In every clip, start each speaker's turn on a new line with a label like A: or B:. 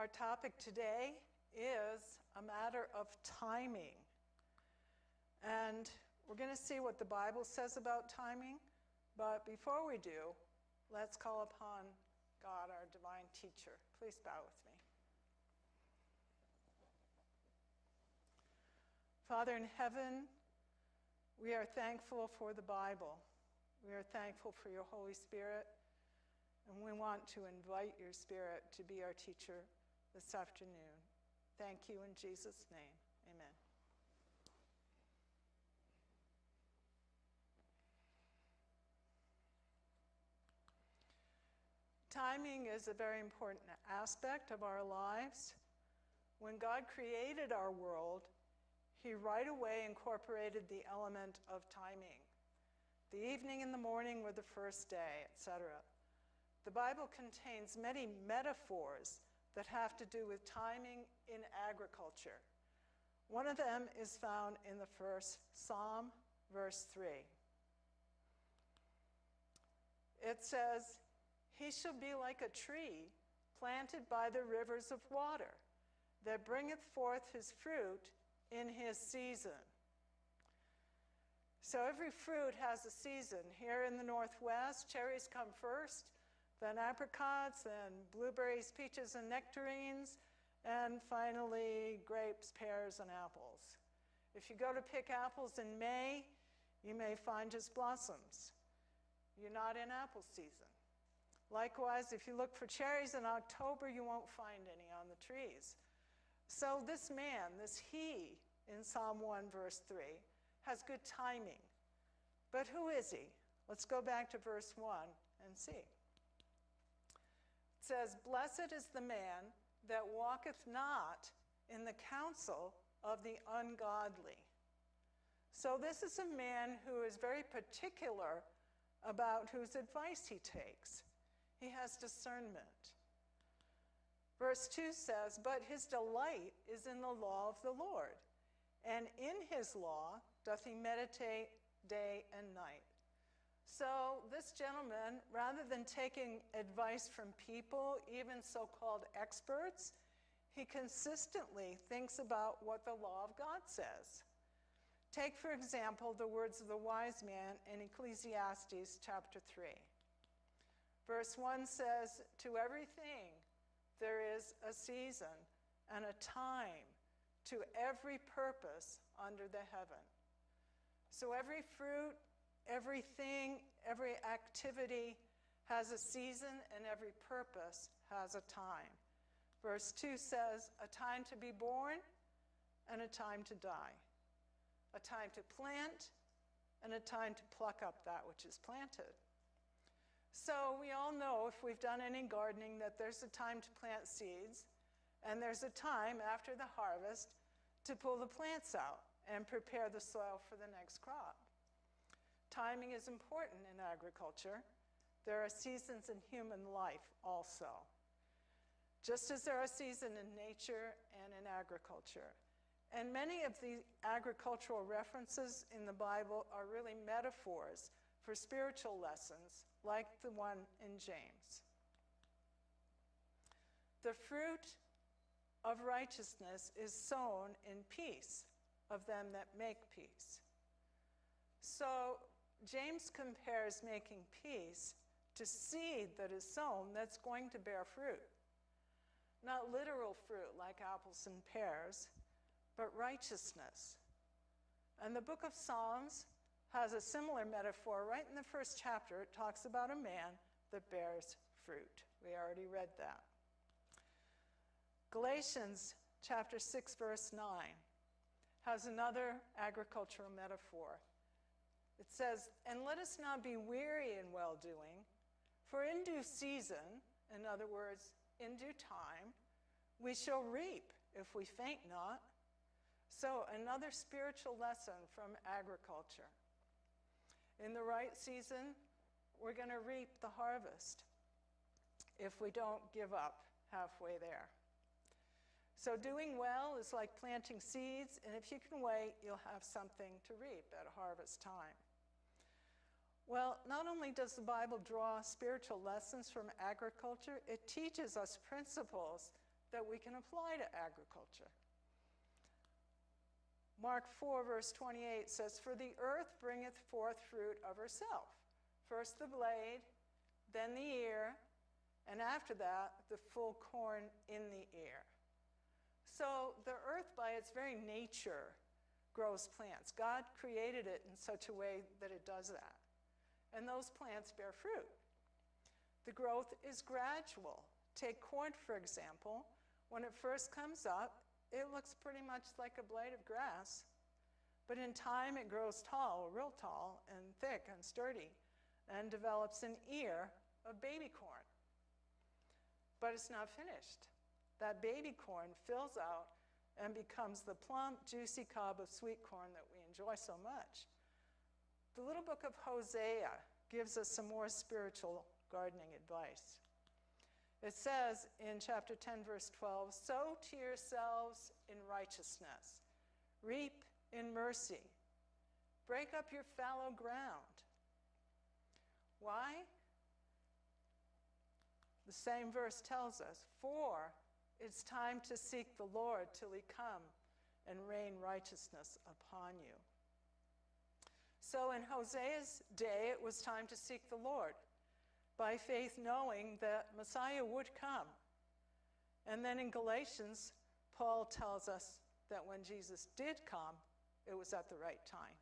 A: Our topic today is a matter of timing. And we're going to see what the Bible says about timing. But before we do, let's call upon God, our divine teacher. Please bow with me. Father in heaven, we are thankful for the Bible. We are thankful for your Holy Spirit. And we want to invite your Spirit to be our teacher this afternoon. Thank you in Jesus' name. Amen. Timing is a very important aspect of our lives. When God created our world, he right away incorporated the element of timing. The evening and the morning were the first day, etc. The Bible contains many metaphors that have to do with timing in agriculture. One of them is found in the first Psalm, verse 3. It says, "He shall be like a tree planted by the rivers of water, that bringeth forth his fruit in his season." So every fruit has a season. Here in the Northwest, cherries come first, then apricots, then blueberries, peaches, and nectarines, and finally grapes, pears, and apples. If you go to pick apples in May, you may find just blossoms. You're not in apple season. Likewise, if you look for cherries in October, you won't find any on the trees. So this man, this he, in Psalm 1, verse 3, has good timing. But who is he? Let's go back to verse 1 and see. It says, "Blessed is the man that walketh not in the counsel of the ungodly." So this is a man who is very particular about whose advice he takes. He has discernment. Verse 2 says, "But his delight is in the law of the Lord, and in his law doth he meditate day and night." So this gentleman, rather than taking advice from people, even so-called experts, he consistently thinks about what the law of God says. Take, for example, the words of the wise man in Ecclesiastes chapter 3. Verse 1 says, "To everything there is a season and a time, to every purpose under the heaven." So every fruit, everything, every activity has a season, and every purpose has a time. Verse 2 says, "A time to be born and a time to die. A time to plant and a time to pluck up that which is planted." So we all know, if we've done any gardening, that there's a time to plant seeds, and there's a time after the harvest to pull the plants out and prepare the soil for the next crop. Timing is important in agriculture. There are seasons in human life also, just as there are seasons in nature and in agriculture. And many of the agricultural references in the Bible are really metaphors for spiritual lessons, like the one in James. "The fruit of righteousness is sown in peace of them that make peace." So James compares making peace to seed that is sown that's going to bear fruit. Not literal fruit like apples and pears, but righteousness. And the book of Psalms has a similar metaphor. Right in the first chapter, it talks about a man that bears fruit. We already read that. Galatians chapter 6, verse 9 has another agricultural metaphor. It says, "And let us not be weary in well-doing, for in due season," in other words, in due time, "we shall reap if we faint not." So another spiritual lesson from agriculture. In the right season, we're going to reap the harvest if we don't give up halfway there. So doing well is like planting seeds, and if you can wait, you'll have something to reap at harvest time. Well, not only does the Bible draw spiritual lessons from agriculture, it teaches us principles that we can apply to agriculture. Mark 4, verse 28 says, "For the earth bringeth forth fruit of herself, first the blade, then the ear, and after that the full corn in the ear." So the earth, by its very nature, grows plants. God created it in such a way that it does that. And those plants bear fruit. The growth is gradual. Take corn, for example. When it first comes up, it looks pretty much like a blade of grass. But in time, it grows tall, real tall, and thick and sturdy, and develops an ear of baby corn. But it's not finished. That baby corn fills out and becomes the plump, juicy cob of sweet corn that we enjoy so much. The little book of Hosea gives us some more spiritual gardening advice. It says in chapter 10, verse 12, "Sow to yourselves in righteousness, reap in mercy, break up your fallow ground." Why? The same verse tells us, "For it's time to seek the Lord till he come and rain righteousness upon you." So in Hosea's day, it was time to seek the Lord by faith, knowing that Messiah would come. And then in Galatians, Paul tells us that when Jesus did come, it was at the right time.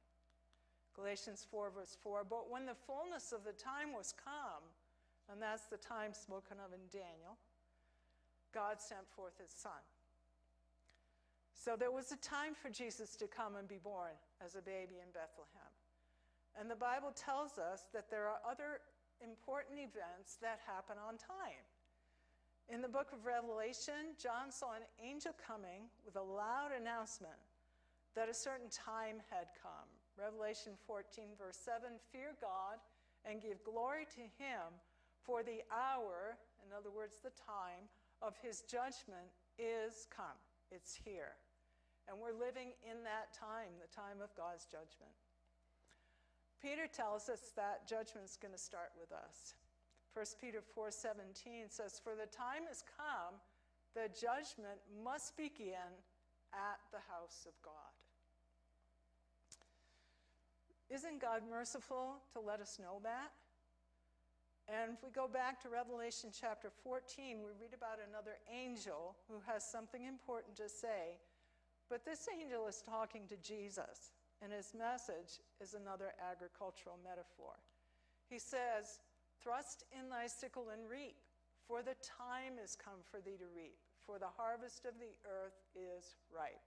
A: Galatians 4, verse 4, "But when the fullness of the time was come," and that's the time spoken of in Daniel, "God sent forth his Son." So there was a time for Jesus to come and be born as a baby in Bethlehem. And the Bible tells us that there are other important events that happen on time. In the book of Revelation, John saw an angel coming with a loud announcement that a certain time had come. Revelation 14, verse 7, "Fear God and give glory to him, for the hour," in other words, the time, "of his judgment is come." It's here. And we're living in that time, the time of God's judgment. Peter tells us that judgment's going to start with us. 1 Peter 4:17 says, "For the time has come, the judgment must begin at the house of God." Isn't God merciful to let us know that? And if we go back to Revelation chapter 14, we read about another angel who has something important to say. But this angel is talking to Jesus, and his message is another agricultural metaphor. He says, "Thrust in thy sickle and reap, for the time is come for thee to reap, for the harvest of the earth is ripe."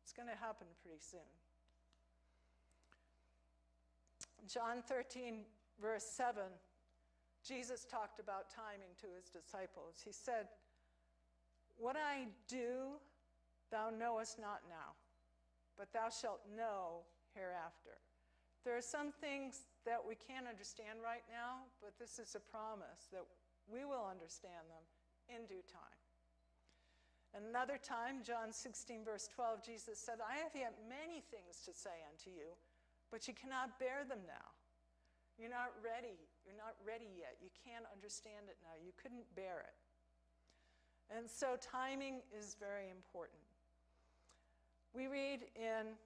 A: It's going to happen pretty soon. John 13, verse 7, Jesus talked about timing to his disciples. He said, "What I do, thou knowest not now, but thou shalt know hereafter." There are some things that we can't understand right now, but this is a promise that we will understand them in due time. Another time, John 16, verse 12, Jesus said, "I have yet many things to say unto you, but you cannot bear them now." You're not ready. You're not ready yet. You can't understand it now. You couldn't bear it. And so timing is very important. We read in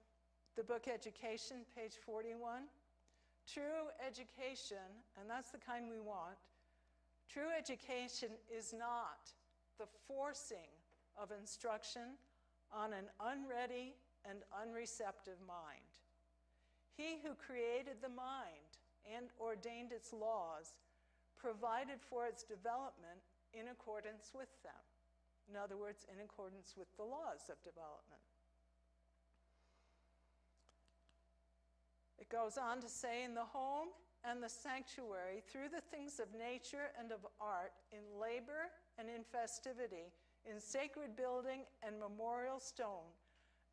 A: the book Education, page 41, "True education," and that's the kind we want, "true education is not the forcing of instruction on an unready and unreceptive mind. He who created the mind and ordained its laws provided for its development in accordance with them." In other words, in accordance with the laws of development. It goes on to say, "In the home and the sanctuary, through the things of nature and of art, in labor and in festivity, in sacred building and memorial stone,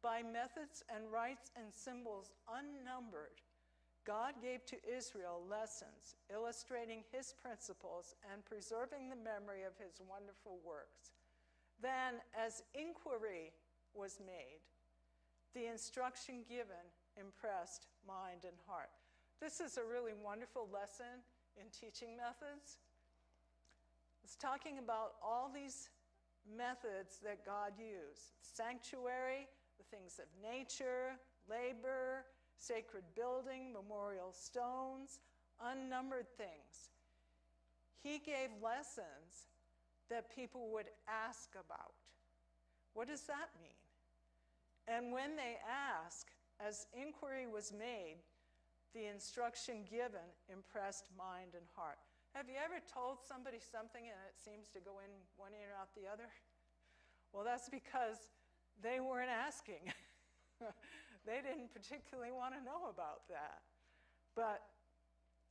A: by methods and rites and symbols unnumbered, God gave to Israel lessons, illustrating his principles and preserving the memory of his wonderful works. Then, as inquiry was made, the instruction given impressed mind and heart." This is a really wonderful lesson in teaching methods. It's talking about all these methods that God used. Sanctuary, the things of nature, labor, sacred building, memorial stones, unnumbered things. He gave lessons that people would ask about. What does that mean? And when they ask, as inquiry was made, the instruction given impressed mind and heart. Have you ever told somebody something and it seems to go in one ear and out the other? Well, that's because they weren't asking. They didn't particularly want to know about that. But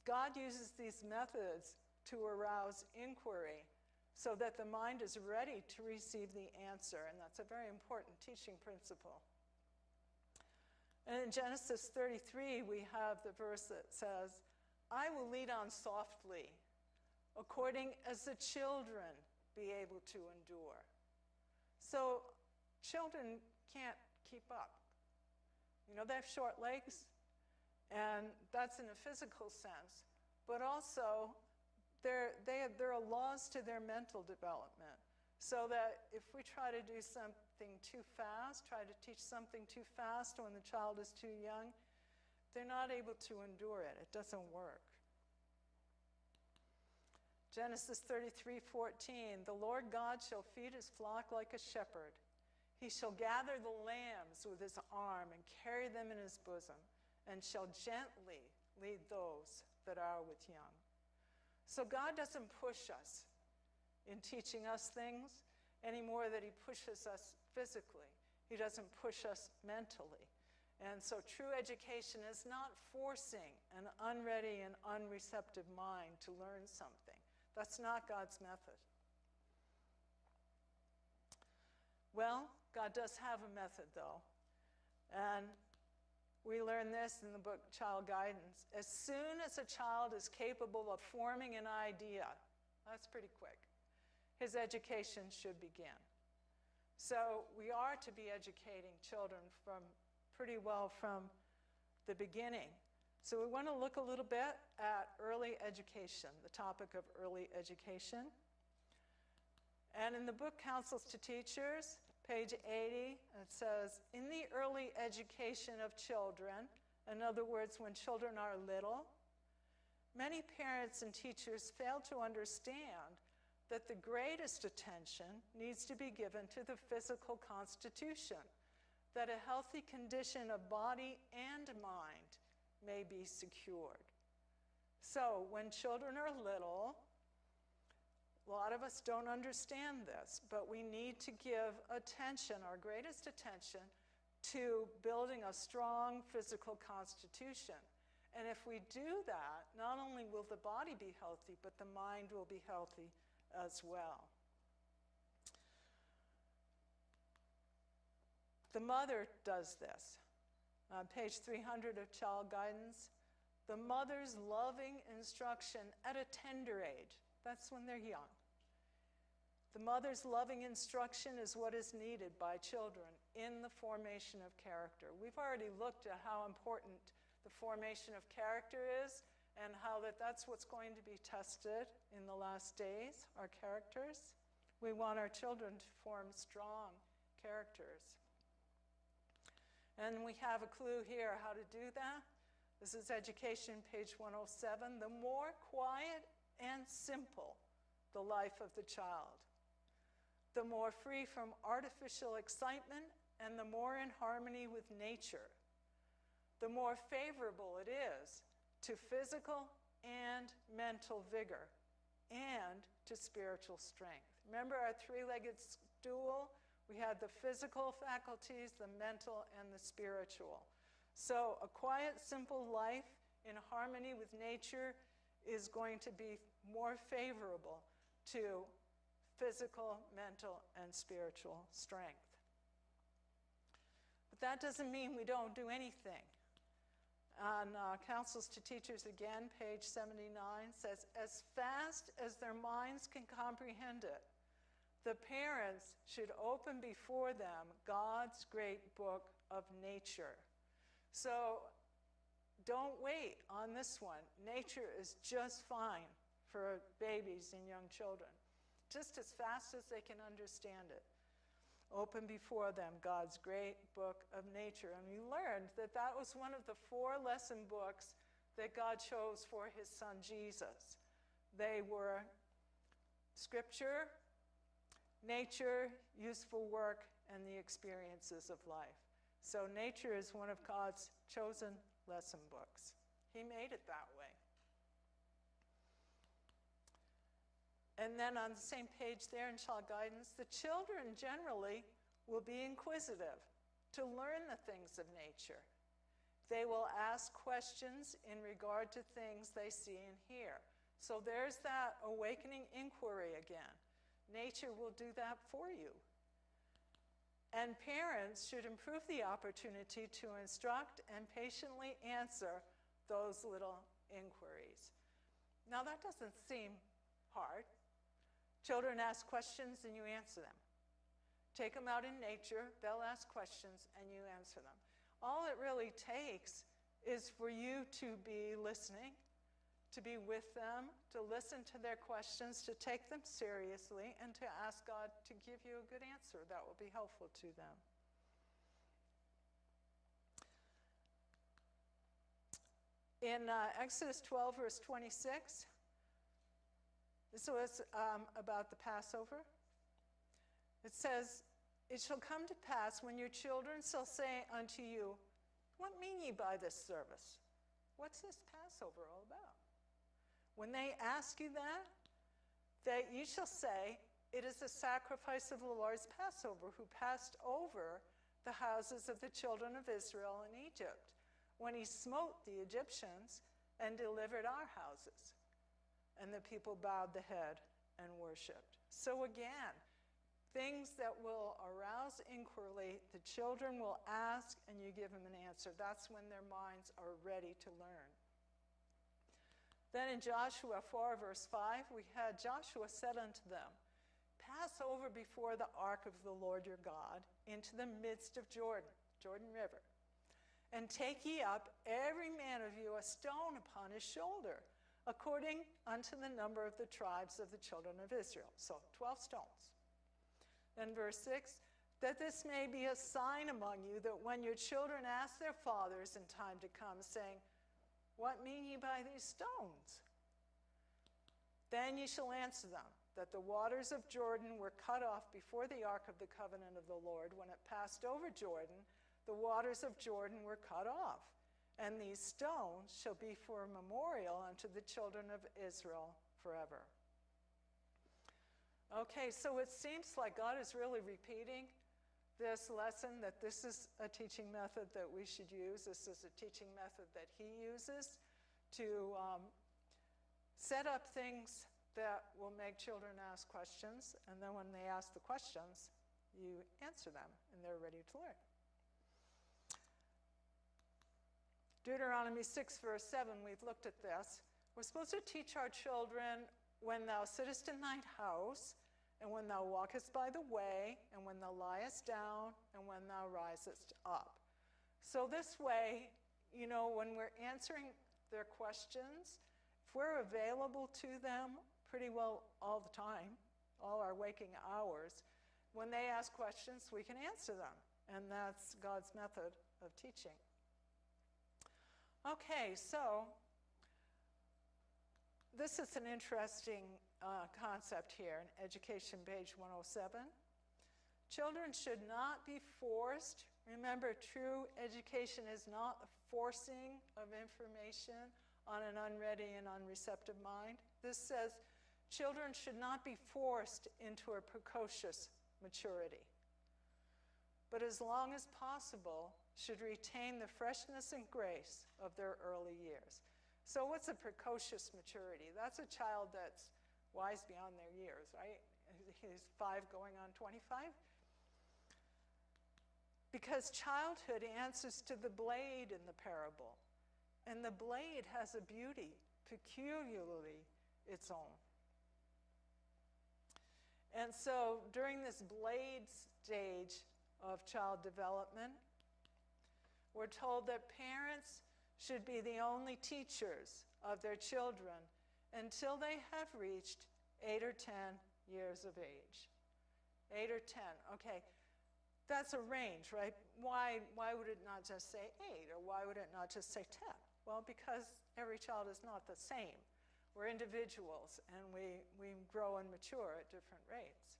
A: God uses these methods to arouse inquiry so that the mind is ready to receive the answer, and that's a very important teaching principle. And in Genesis 33, we have the verse that says, I will lead on softly, according as the children be able to endure. So children can't keep up. You know, they have short legs, and that's in a physical sense. But also, there are laws to their mental development. So that if we try to do something too fast, try to teach something too fast when the child is too young, they're not able to endure it. It doesn't work. Genesis 33:14, the Lord God shall feed his flock like a shepherd. He shall gather the lambs with his arm and carry them in his bosom, and shall gently lead those that are with young. So God doesn't push us in teaching us things any more than he pushes us physically. He doesn't push us mentally. And so true education is not forcing an unready and unreceptive mind to learn something. That's not God's method. Well, God does have a method, though. And we learn this in the book Child Guidance. As soon as a child is capable of forming an idea, that's pretty quick, his education should begin. So we are to be educating children pretty well from the beginning. So we want to look a little bit at early education, the topic of early education. And in the book Counsels to Teachers, page 80, it says, in the early education of children, in other words, when children are little, many parents and teachers fail to understand that the greatest attention needs to be given to the physical constitution, that a healthy condition of body and mind may be secured. So when children are little, a lot of us don't understand this, but we need to give attention, our greatest attention, to building a strong physical constitution. And if we do that, not only will the body be healthy, but the mind will be healthy as well. The mother does this. On page 300 of Child Guidance, the mother's loving instruction at a tender age, that's when they're young. The mother's loving instruction is what is needed by children in the formation of character. We've already looked at how important the formation of character is, and how that's what's going to be tested in the last days, our characters. We want our children to form strong characters. And we have a clue here how to do that. This is Education, page 107. The more quiet and simple the life of the child, the more free from artificial excitement and the more in harmony with nature, the more favorable it is to physical and mental vigor and to spiritual strength. Remember our three-legged stool? We had the physical faculties, the mental, and the spiritual. So a quiet, simple life in harmony with nature is going to be more favorable to physical, mental, and spiritual strength. But that doesn't mean we don't do anything. On Counsels to Teachers again, page 79, says, as fast as their minds can comprehend it, the parents should open before them God's great book of nature. So don't wait on this one. Nature is just fine for babies and young children. just as fast as they can understand it. Open before them God's great book of nature. And we learned that that was one of the 4 lesson books that God chose for his son Jesus. They were Scripture, nature, useful work, and the experiences of life. So nature is one of God's chosen lesson books. He made it that way. And then on the same page there in Child Guidance, the children generally will be inquisitive to learn the things of nature. They will ask questions in regard to things they see and hear. So there's that awakening inquiry again. Nature will do that for you. And parents should improve the opportunity to instruct and patiently answer those little inquiries. Now that doesn't seem hard. Children ask questions and you answer them. Take them out in nature, they'll ask questions and you answer them. All it really takes is for you to be listening, to be with them, to listen to their questions, to take them seriously, and to ask God to give you a good answer that will be helpful to them. In Exodus 12, verse 26, this was about the Passover. It says, "It shall come to pass when your children shall say unto you, What mean ye by this service?" What's this Passover all about? When they ask you that you shall say, "It is the sacrifice of the Lord's Passover, who passed over the houses of the children of Israel in Egypt, when he smote the Egyptians and delivered our houses." And the people bowed the head and worshiped. So again, things that will arouse inquiry, the children will ask and you give them an answer. That's when their minds are ready to learn. Then in Joshua 4, verse 5, we had Joshua said unto them, "Pass over before the ark of the Lord your God into the midst of Jordan River, and take ye up every man of you a stone upon his shoulder, according unto the number of the tribes of the children of Israel." So 12 stones. Then verse 6, "That this may be a sign among you, that when your children ask their fathers in time to come, saying, What mean ye by these stones? Then ye shall answer them, that the waters of Jordan were cut off before the ark of the covenant of the Lord. When it passed over Jordan, the waters of Jordan were cut off. And these stones shall be for a memorial unto the children of Israel forever." Okay, so it seems like God is really repeating this lesson, that this is a teaching method that we should use. This is a teaching method that he uses to set up things that will make children ask questions, and then when they ask the questions, you answer them, and they're ready to learn. Deuteronomy 6, verse 7, we've looked at this. We're supposed to teach our children, "When thou sittest in thine house, and when thou walkest by the way, and when thou liest down, and when thou risest up." So this way, when we're answering their questions, if we're available to them pretty well all the time, all our waking hours, when they ask questions, we can answer them. And that's God's method of teaching. Okay, so this is an interesting concept here in Education, page 107. Children should not be forced. Remember, true education is not a forcing of information on an unready and unreceptive mind. This says children should not be forced into a precocious maturity, but as long as possible should retain the freshness and grace of their early years. So what's a precocious maturity? That's a child that's wise beyond their years, right? He's 5 going on 25. Because childhood answers to the blade in the parable. And the blade has a beauty peculiarly its own. And so during this blade stage of child development, we're told that parents should be the only teachers of their children until they have reached 8 or 10 years of age. 8 or 10, okay. That's a range, right? Why would it not just say 8, or why would it not just say 10? Well, because every child is not the same. We're individuals, and we grow and mature at different rates.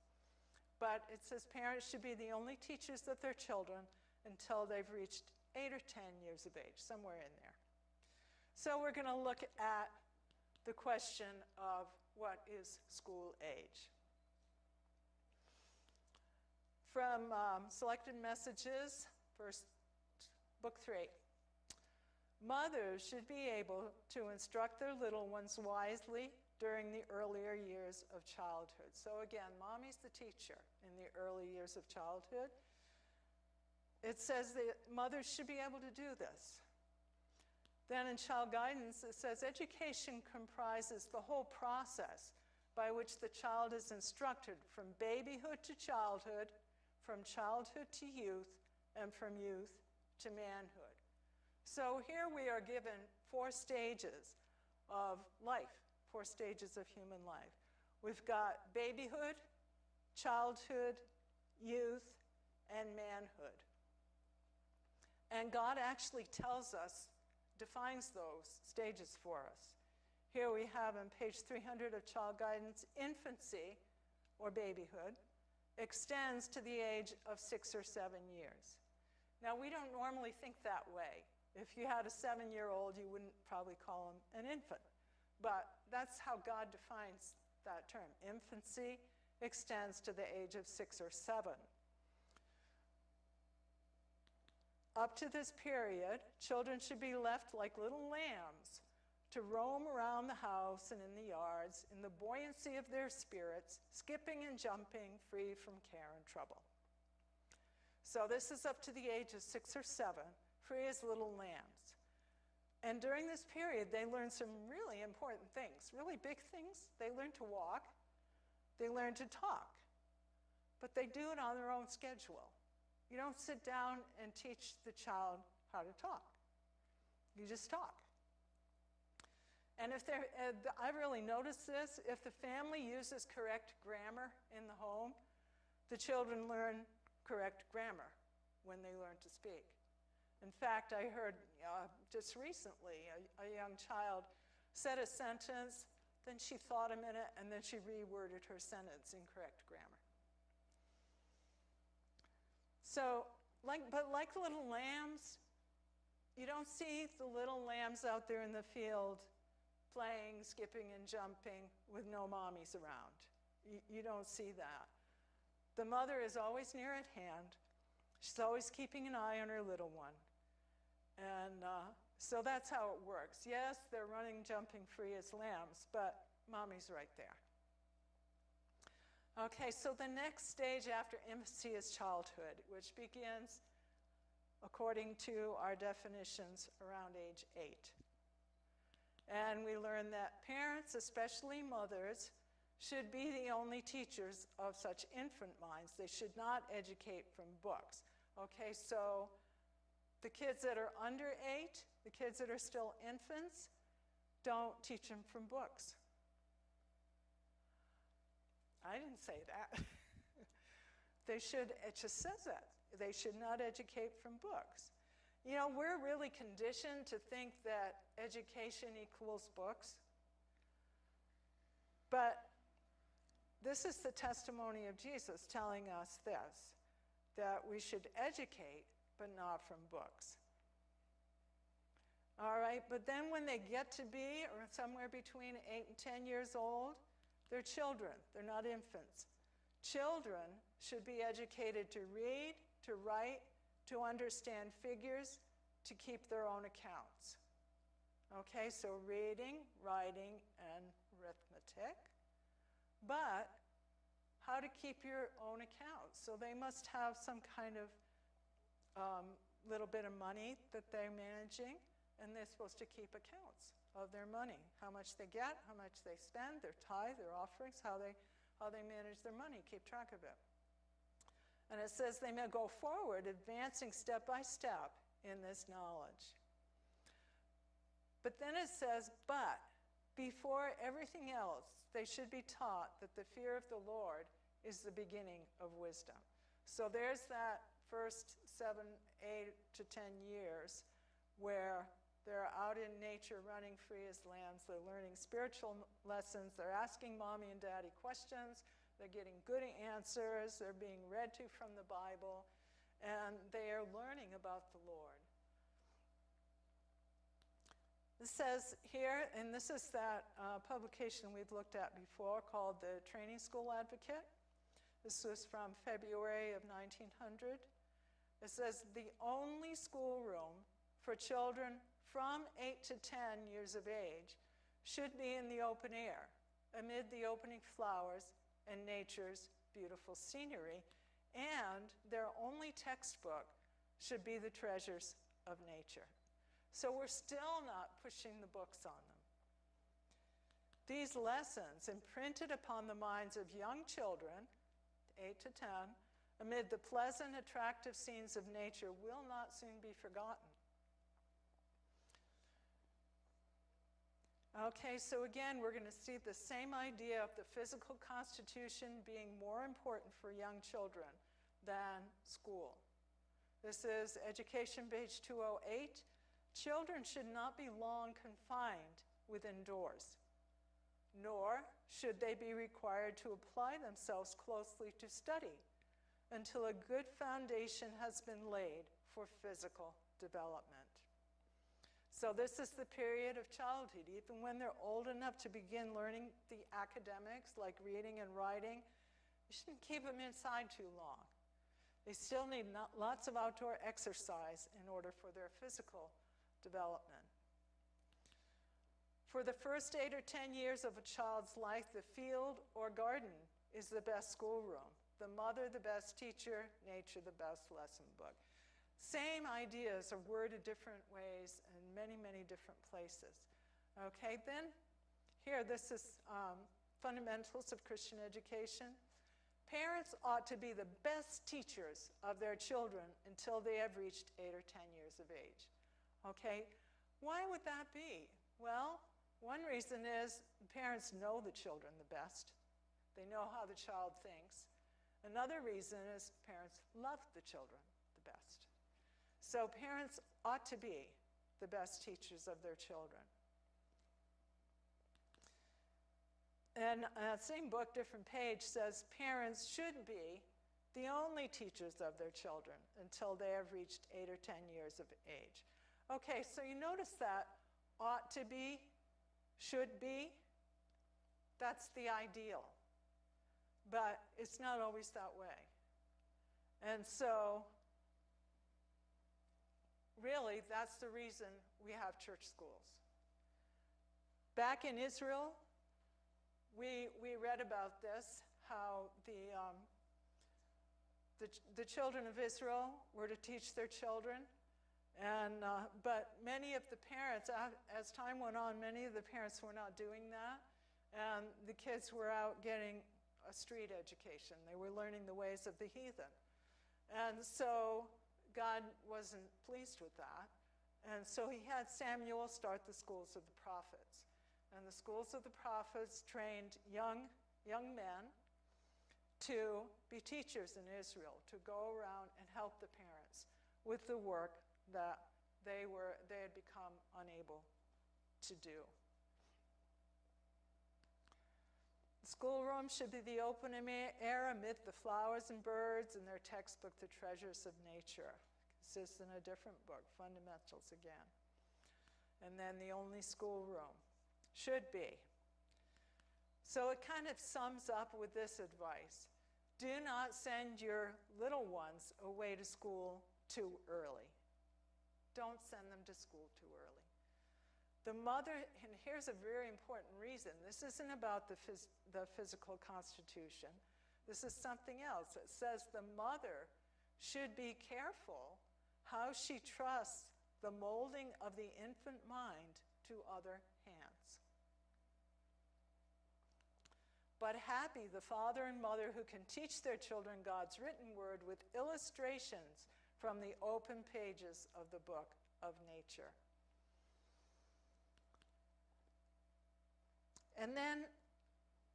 A: But it says parents should be the only teachers of their children until they've reached 8 or 10 years of age, somewhere in there. So we're going to look at the question of what is school age. From Selected Messages, book 3. Mothers should be able to instruct their little ones wisely during the earlier years of childhood. So again, mommy's the teacher in the early years of childhood. It says that mothers should be able to do this. Then in child guidance, it says education comprises the whole process by which the child is instructed from babyhood to childhood, from childhood to youth, and from youth to manhood. So here we are given 4 stages of life, 4 stages of human life. We've got babyhood, childhood, youth, and manhood. And God actually tells us, defines those stages for us. Here we have on page 300 of Child Guidance, infancy, or babyhood, extends to the age of 6 or 7 years. Now, we don't normally think that way. If you had a 7-year-old, you wouldn't probably call him an infant. But that's how God defines that term. Infancy extends to the age of 6 or 7. Up to this period, children should be left like little lambs to roam around the house and in the yards in the buoyancy of their spirits, skipping and jumping, free from care and trouble. So this is up to the age of 6 or 7, free as little lambs. And during this period, they learn some really important things, really big things. They learn to walk, they learn to talk, but they do it on their own schedule. You don't sit down and teach the child how to talk. You just talk. And if they're, I've really noticed this, if the family uses correct grammar in the home, the children learn correct grammar when they learn to speak. In fact, I heard just recently a young child said a sentence, then she thought a minute, and then she reworded her sentence in correct grammar. So, like little lambs, you don't see the little lambs out there in the field playing, skipping, and jumping with no mommies around. You don't see that. The mother is always near at hand. She's always keeping an eye on her little one. And so that's how it works. Yes, they're running, jumping free as lambs, but mommy's right there. Okay, so the next stage after infancy is childhood, which begins, according to our definitions, around age 8. And we learn that parents, especially mothers, should be the only teachers of such infant minds. They should not educate from books. Okay, so the kids that are under 8, the kids that are still infants, don't teach them from books. I didn't say that. They should, it just says that. They should not educate from books. You know, we're really conditioned to think that education equals books. But this is the testimony of Jesus telling us this, that we should educate, but not from books. All right, but then when they get to be, or somewhere between 8 and 10 years old, they're children, they're not infants. Children should be educated to read, to write, to understand figures, to keep their own accounts. Okay, so reading, writing, and arithmetic. But how to keep your own accounts. So they must have some kind of little bit of money that they're managing, and they're supposed to keep accounts of their money. How much they get, how much they spend, their tithe, their offerings, how they manage their money, keep track of it. And it says they may go forward, advancing step by step in this knowledge. But then it says, but Before everything else, they should be taught that the fear of the Lord is the beginning of wisdom. So there's that first 7, 8 to 10 years where they're out in nature running free as lambs. They're learning spiritual lessons. They're asking mommy and daddy questions. They're getting good answers. They're being read to from the Bible. And they are learning about the Lord. It says here, and this is that publication we've looked at before called the Training School Advocate. This was from February of 1900. It says, the only schoolroom for children from 8 to 10 years of age should be in the open air, amid the opening flowers and nature's beautiful scenery, and their only textbook should be the treasures of nature. So we're still not pushing the books on them. These lessons, imprinted upon the minds of young children, 8 to 10, amid the pleasant, attractive scenes of nature, will not soon be forgotten. Okay, so again, we're going to see the same idea of the physical constitution being more important for young children than school. This is education page 208. Children should not be long confined within doors, nor should they be required to apply themselves closely to study until a good foundation has been laid for physical development. So this is the period of childhood. Even when they're old enough to begin learning the academics, like reading and writing, you shouldn't keep them inside too long. They still need lots of outdoor exercise in order for their physical development. For the first 8 or 10 years of a child's life, the field or garden is the best schoolroom. The mother, the best teacher, nature, the best lesson book. Same ideas are worded different ways in many, many different places. Okay, then here, this is fundamentals of Christian education. Parents ought to be the best teachers of their children until they have reached 8 or 10 years of age. Okay, why would that be? Well, one reason is parents know the children the best. They know how the child thinks. Another reason is parents love the children the best. So parents ought to be the best teachers of their children. And that same book, different page, says parents should be the only teachers of their children until they have reached 8 or 10 years of age. Okay, so you notice that ought to be, should be, that's the ideal. But it's not always that way. And so, really, that's the reason we have church schools. Back in Israel, we read about this, how the children of Israel were to teach their children. And, but many of the parents, as time went on, many of the parents were not doing that. And the kids were out getting a street education. They were learning the ways of the heathen. And so God wasn't pleased with that. And so he had Samuel start the schools of the prophets. And the schools of the prophets trained young men to be teachers in Israel, to go around and help the parents with the work that they had become unable to do. The schoolroom should be the open air amid the flowers and birds and their textbook, The Treasures of Nature. This is in a different book, Fundamentals again. And then the only schoolroom should be. So it kind of sums up with this advice. Do not send your little ones away to school too early. Don't send them to school too early. The mother, and here's a very important reason. This isn't about the physical constitution. This is something else. It says the mother should be careful how she trusts the molding of the infant mind to other hands. But happy the father and mother who can teach their children God's written word with illustrations from the open pages of the book of nature. And then,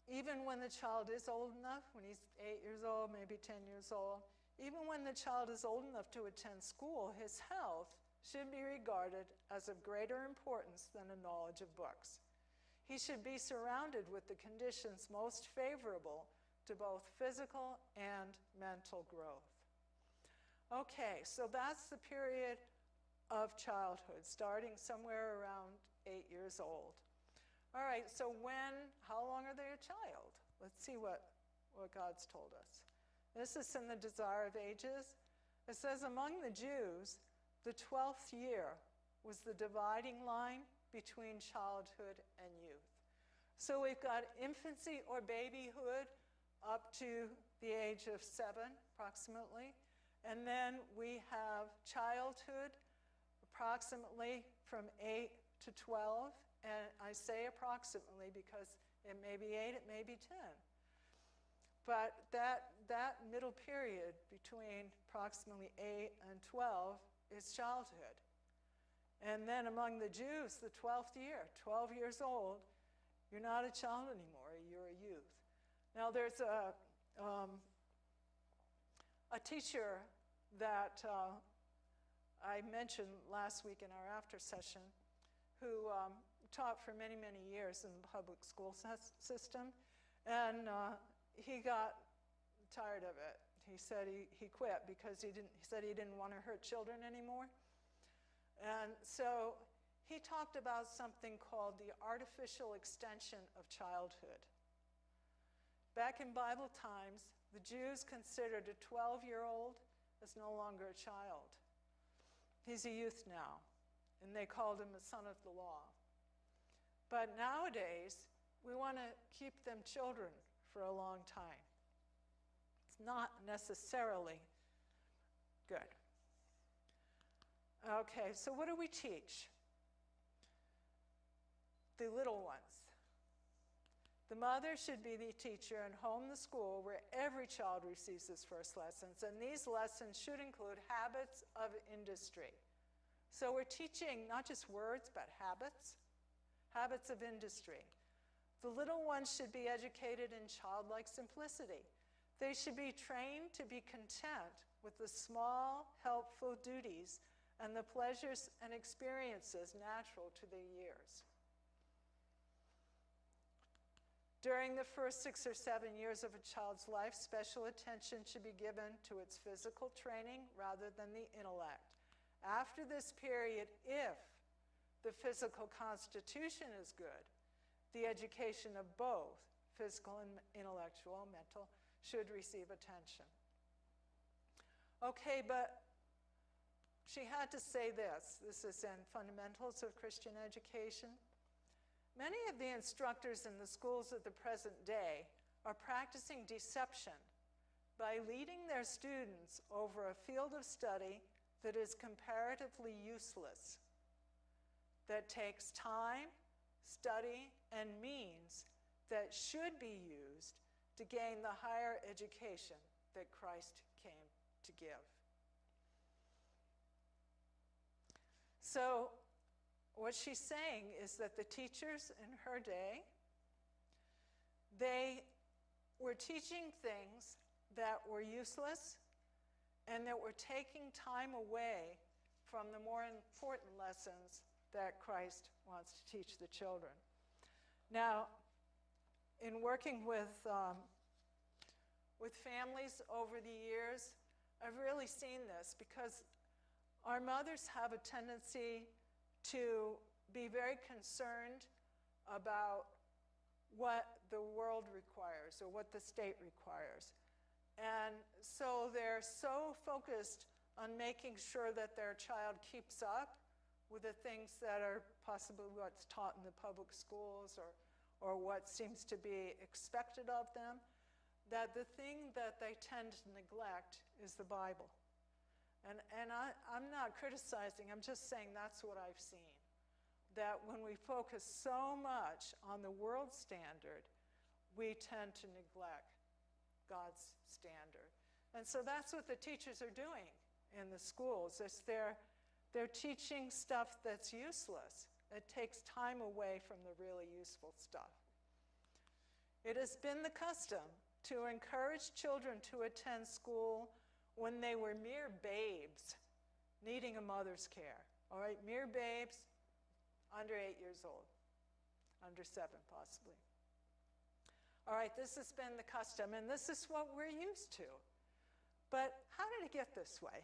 A: even when the child is old enough, when he's 8 years old, maybe 10 years old, even when the child is old enough to attend school, his health should be regarded as of greater importance than a knowledge of books. He should be surrounded with the conditions most favorable to both physical and mental growth. Okay, so that's the period of childhood, starting somewhere around 8 years old. All right, so how long are they a child? Let's see what God's told us. This is in the Desire of Ages. It says, among the Jews, the 12th year was the dividing line between childhood and youth. So we've got infancy or babyhood up to the age of 7, approximately. And then we have childhood approximately from 8 to 12. And I say approximately because it may be 8, it may be 10. But that middle period between approximately 8 and 12 is childhood. And then among the Jews, the 12th year, 12 years old, you're not a child anymore, you're a youth. Now there's a teacher that I mentioned last week in our after session who taught for many, many years in the public school system. And he got tired of it. He said he quit because he said he didn't want to hurt children anymore. And so he talked about something called the artificial extension of childhood. Back in Bible times, the Jews considered a 12-year-old as no longer a child. He's a youth now, and they called him a son of the law. But nowadays, we want to keep them children for a long time. It's not necessarily good. Okay, so what do we teach? The little ones. The mother should be the teacher and home the school where every child receives his first lessons. And these lessons should include habits of industry. So we're teaching not just words, but habits of industry. The little ones should be educated in childlike simplicity. They should be trained to be content with the small, helpful duties and the pleasures and experiences natural to their years. During the first 6 or 7 years of a child's life, special attention should be given to its physical training rather than the intellect. After this period, if the physical constitution is good, the education of both physical and intellectual, mental, should receive attention. Okay, but she had to say this. This is in Fundamentals of Christian Education. Many of the instructors in the schools of the present day are practicing deception by leading their students over a field of study that is comparatively useless, that takes time, study, and means that should be used to gain the higher education that Christ came to give. So what she's saying is that the teachers in her day, they were teaching things that were useless and that were taking time away from the more important lessons that Christ wants to teach the children. Now, in working with families over the years, I've really seen this because our mothers have a tendency to be very concerned about what the world requires or what the state requires. And so they're so focused on making sure that their child keeps up with the things that are possibly what's taught in the public schools or what seems to be expected of them, that the thing that they tend to neglect is the Bible. And I'm not criticizing, I'm just saying that's what I've seen. That when we focus so much on the world standard, we tend to neglect God's standard. And so that's what the teachers are doing in the schools. They're teaching stuff that's useless. It takes time away from the really useful stuff. It has been the custom to encourage children to attend school when they were mere babes, needing a mother's care. All right, mere babes, under 8 years old, under 7 possibly. All right, this has been the custom, and this is what we're used to. But how did it get this way?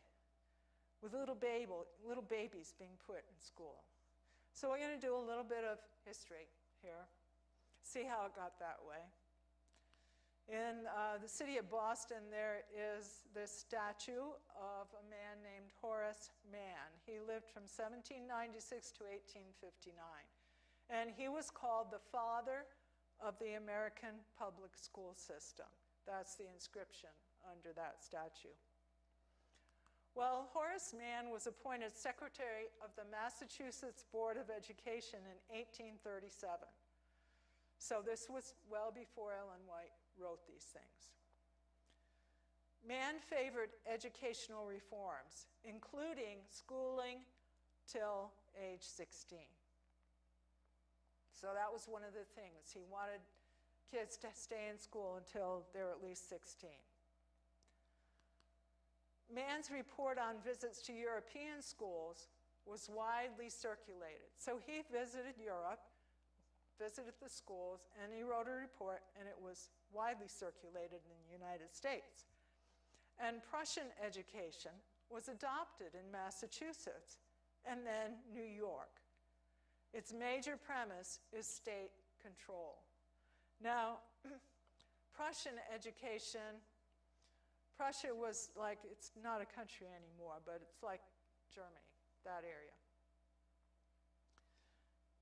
A: With little babies being put in school. So we're going to do a little bit of history here, see how it got that way. In the city of Boston, there is this statue of a man named Horace Mann. He lived from 1796 to 1859. And he was called the father of the American public school system. That's the inscription under that statue. Well, Horace Mann was appointed Secretary of the Massachusetts Board of Education in 1837. So this was well before Ellen White wrote these things. Mann favored educational reforms, including schooling till age 16. So that was one of the things. He wanted kids to stay in school until they're at least 16. Mann's report on visits to European schools was widely circulated. So he visited Europe, visited the schools, and he wrote a report, and it was widely circulated in the United States. And Prussian education was adopted in Massachusetts and then New York. Its major premise is state control. Now, Prussian education, Prussia was like, it's not a country anymore, but it's like Germany, that area.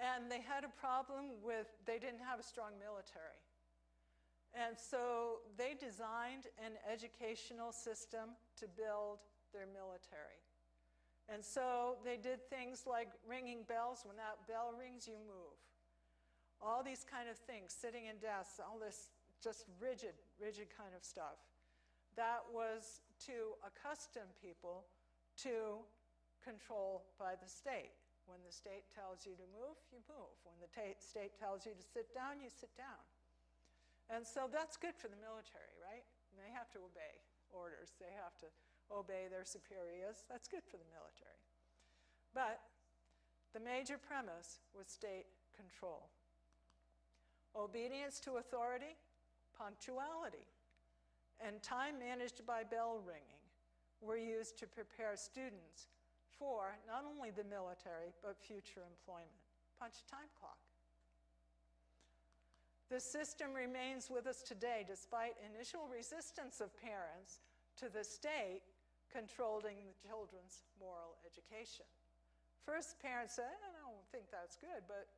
A: And they had a problem with, they didn't have a strong military. And so they designed an educational system to build their military. And so they did things like ringing bells. When that bell rings, you move. All these kind of things, sitting in desks, all this just rigid kind of stuff. That was to accustom people to control by the state. When the state tells you to move, you move. When the state tells you to sit down, you sit down. And so that's good for the military, right? And they have to obey orders. They have to obey their superiors. That's good for the military. But the major premise was state control. Obedience to authority, punctuality, and time managed by bell ringing were used to prepare students for not only the military, but future employment. Punch a time clock. The system remains with us today despite initial resistance of parents to the state controlling the children's moral education. First, parents said, I don't think that's good, but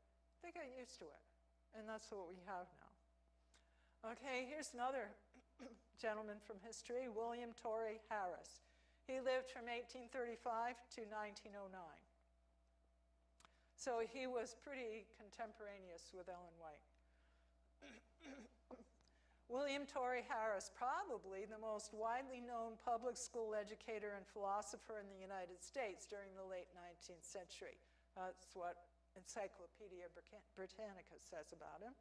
A: they got used to it. And that's what we have now. Okay, here's another gentleman from history, William Torrey Harris. He lived from 1835 to 1909. So he was pretty contemporaneous with Ellen White. William Torrey Harris, probably the most widely known public school educator and philosopher in the United States during the late 19th century. That's what Encyclopedia Britannica says about him.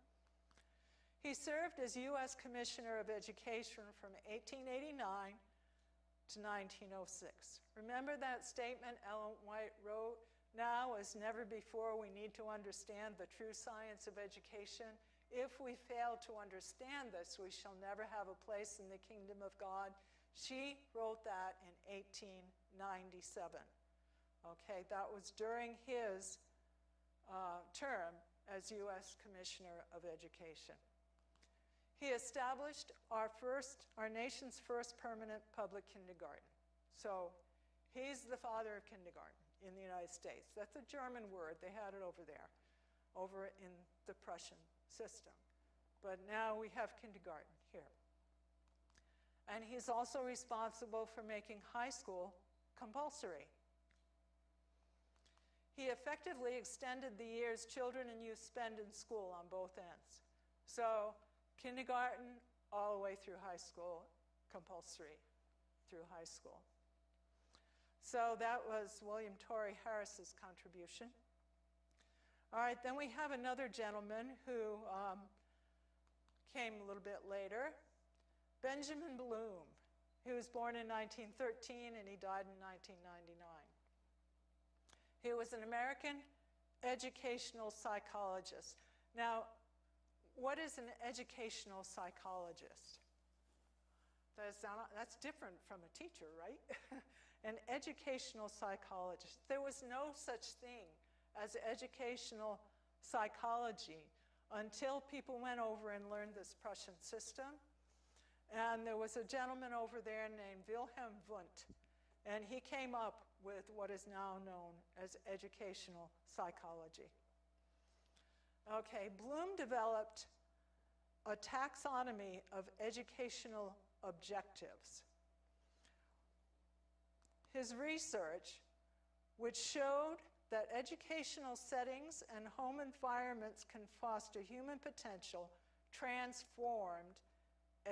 A: He served as U.S. Commissioner of Education from 1889 to 1906. Remember that statement Ellen White wrote, "Now as never before we need to understand the true science of education. If we fail to understand this, we shall never have a place in the kingdom of God." She wrote that in 1897. Okay, that was during his term as U.S. Commissioner of Education. He established our nation's first permanent public kindergarten. So he's the father of kindergarten in the United States. That's a German word. They had it over there, over in the Prussian system. But now we have kindergarten here. And he's also responsible for making high school compulsory. He effectively extended the years children and youth spend in school on both ends. So kindergarten all the way through high school, compulsory through high school. So that was William Torrey Harris's contribution. All right, then we have another gentleman who came a little bit later. Benjamin Bloom. He was born in 1913 and he died in 1999. He was an American educational psychologist. Now, what is an educational psychologist? That's different from a teacher, right? An educational psychologist. There was no such thing as educational psychology until people went over and learned this Prussian system. And there was a gentleman over there named Wilhelm Wundt, and he came up with what is now known as educational psychology. Okay, Bloom developed a taxonomy of educational objectives. His research, which showed that educational settings and home environments can foster human potential, transformed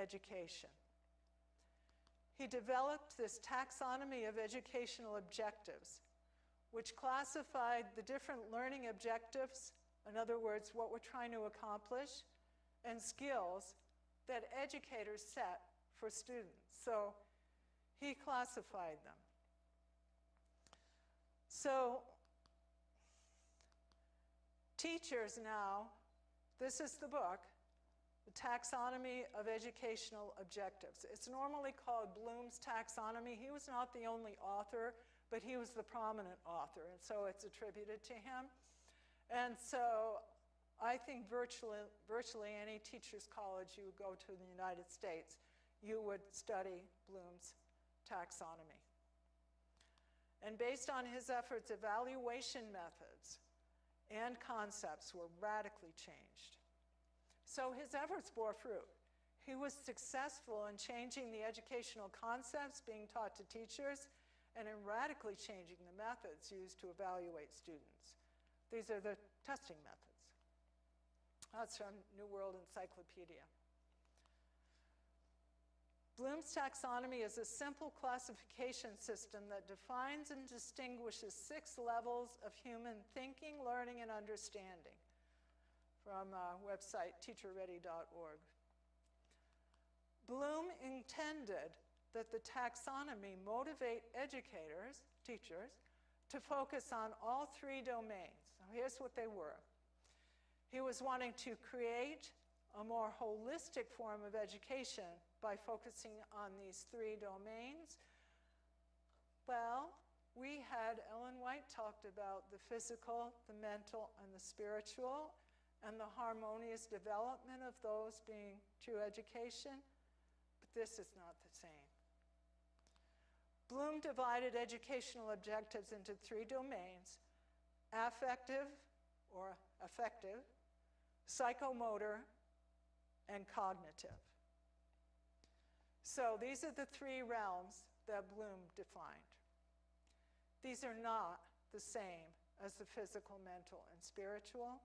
A: education. He developed this taxonomy of educational objectives, which classified the different learning objectives, in other words, what we're trying to accomplish, and skills that educators set for students. So he classified them. So teachers now, this is the book, The Taxonomy of Educational Objectives. It's normally called Bloom's Taxonomy. He was not the only author, but he was the prominent author, and so it's attributed to him. And so I think virtually any teacher's college you would go to in the United States, you would study Bloom's taxonomy. And based on his efforts, evaluation methods and concepts were radically changed. So his efforts bore fruit. He was successful in changing the educational concepts being taught to teachers and in radically changing the methods used to evaluate students. These are the testing methods. That's from New World Encyclopedia. Bloom's taxonomy is a simple classification system that defines and distinguishes 6 levels of human thinking, learning, and understanding, from website teacherready.org. Bloom intended that the taxonomy motivate educators, teachers, to focus on all 3 domains. Now, here's what they were. He was wanting to create a more holistic form of education by focusing on these 3 domains. Well, we had Ellen White talked about the physical, the mental, and the spiritual, and the harmonious development of those being true education, but this is not the same. Bloom divided educational objectives into 3 domains: affective or affective, psychomotor, and cognitive. So these are the 3 realms that Bloom defined. These are not the same as the physical, mental, and spiritual.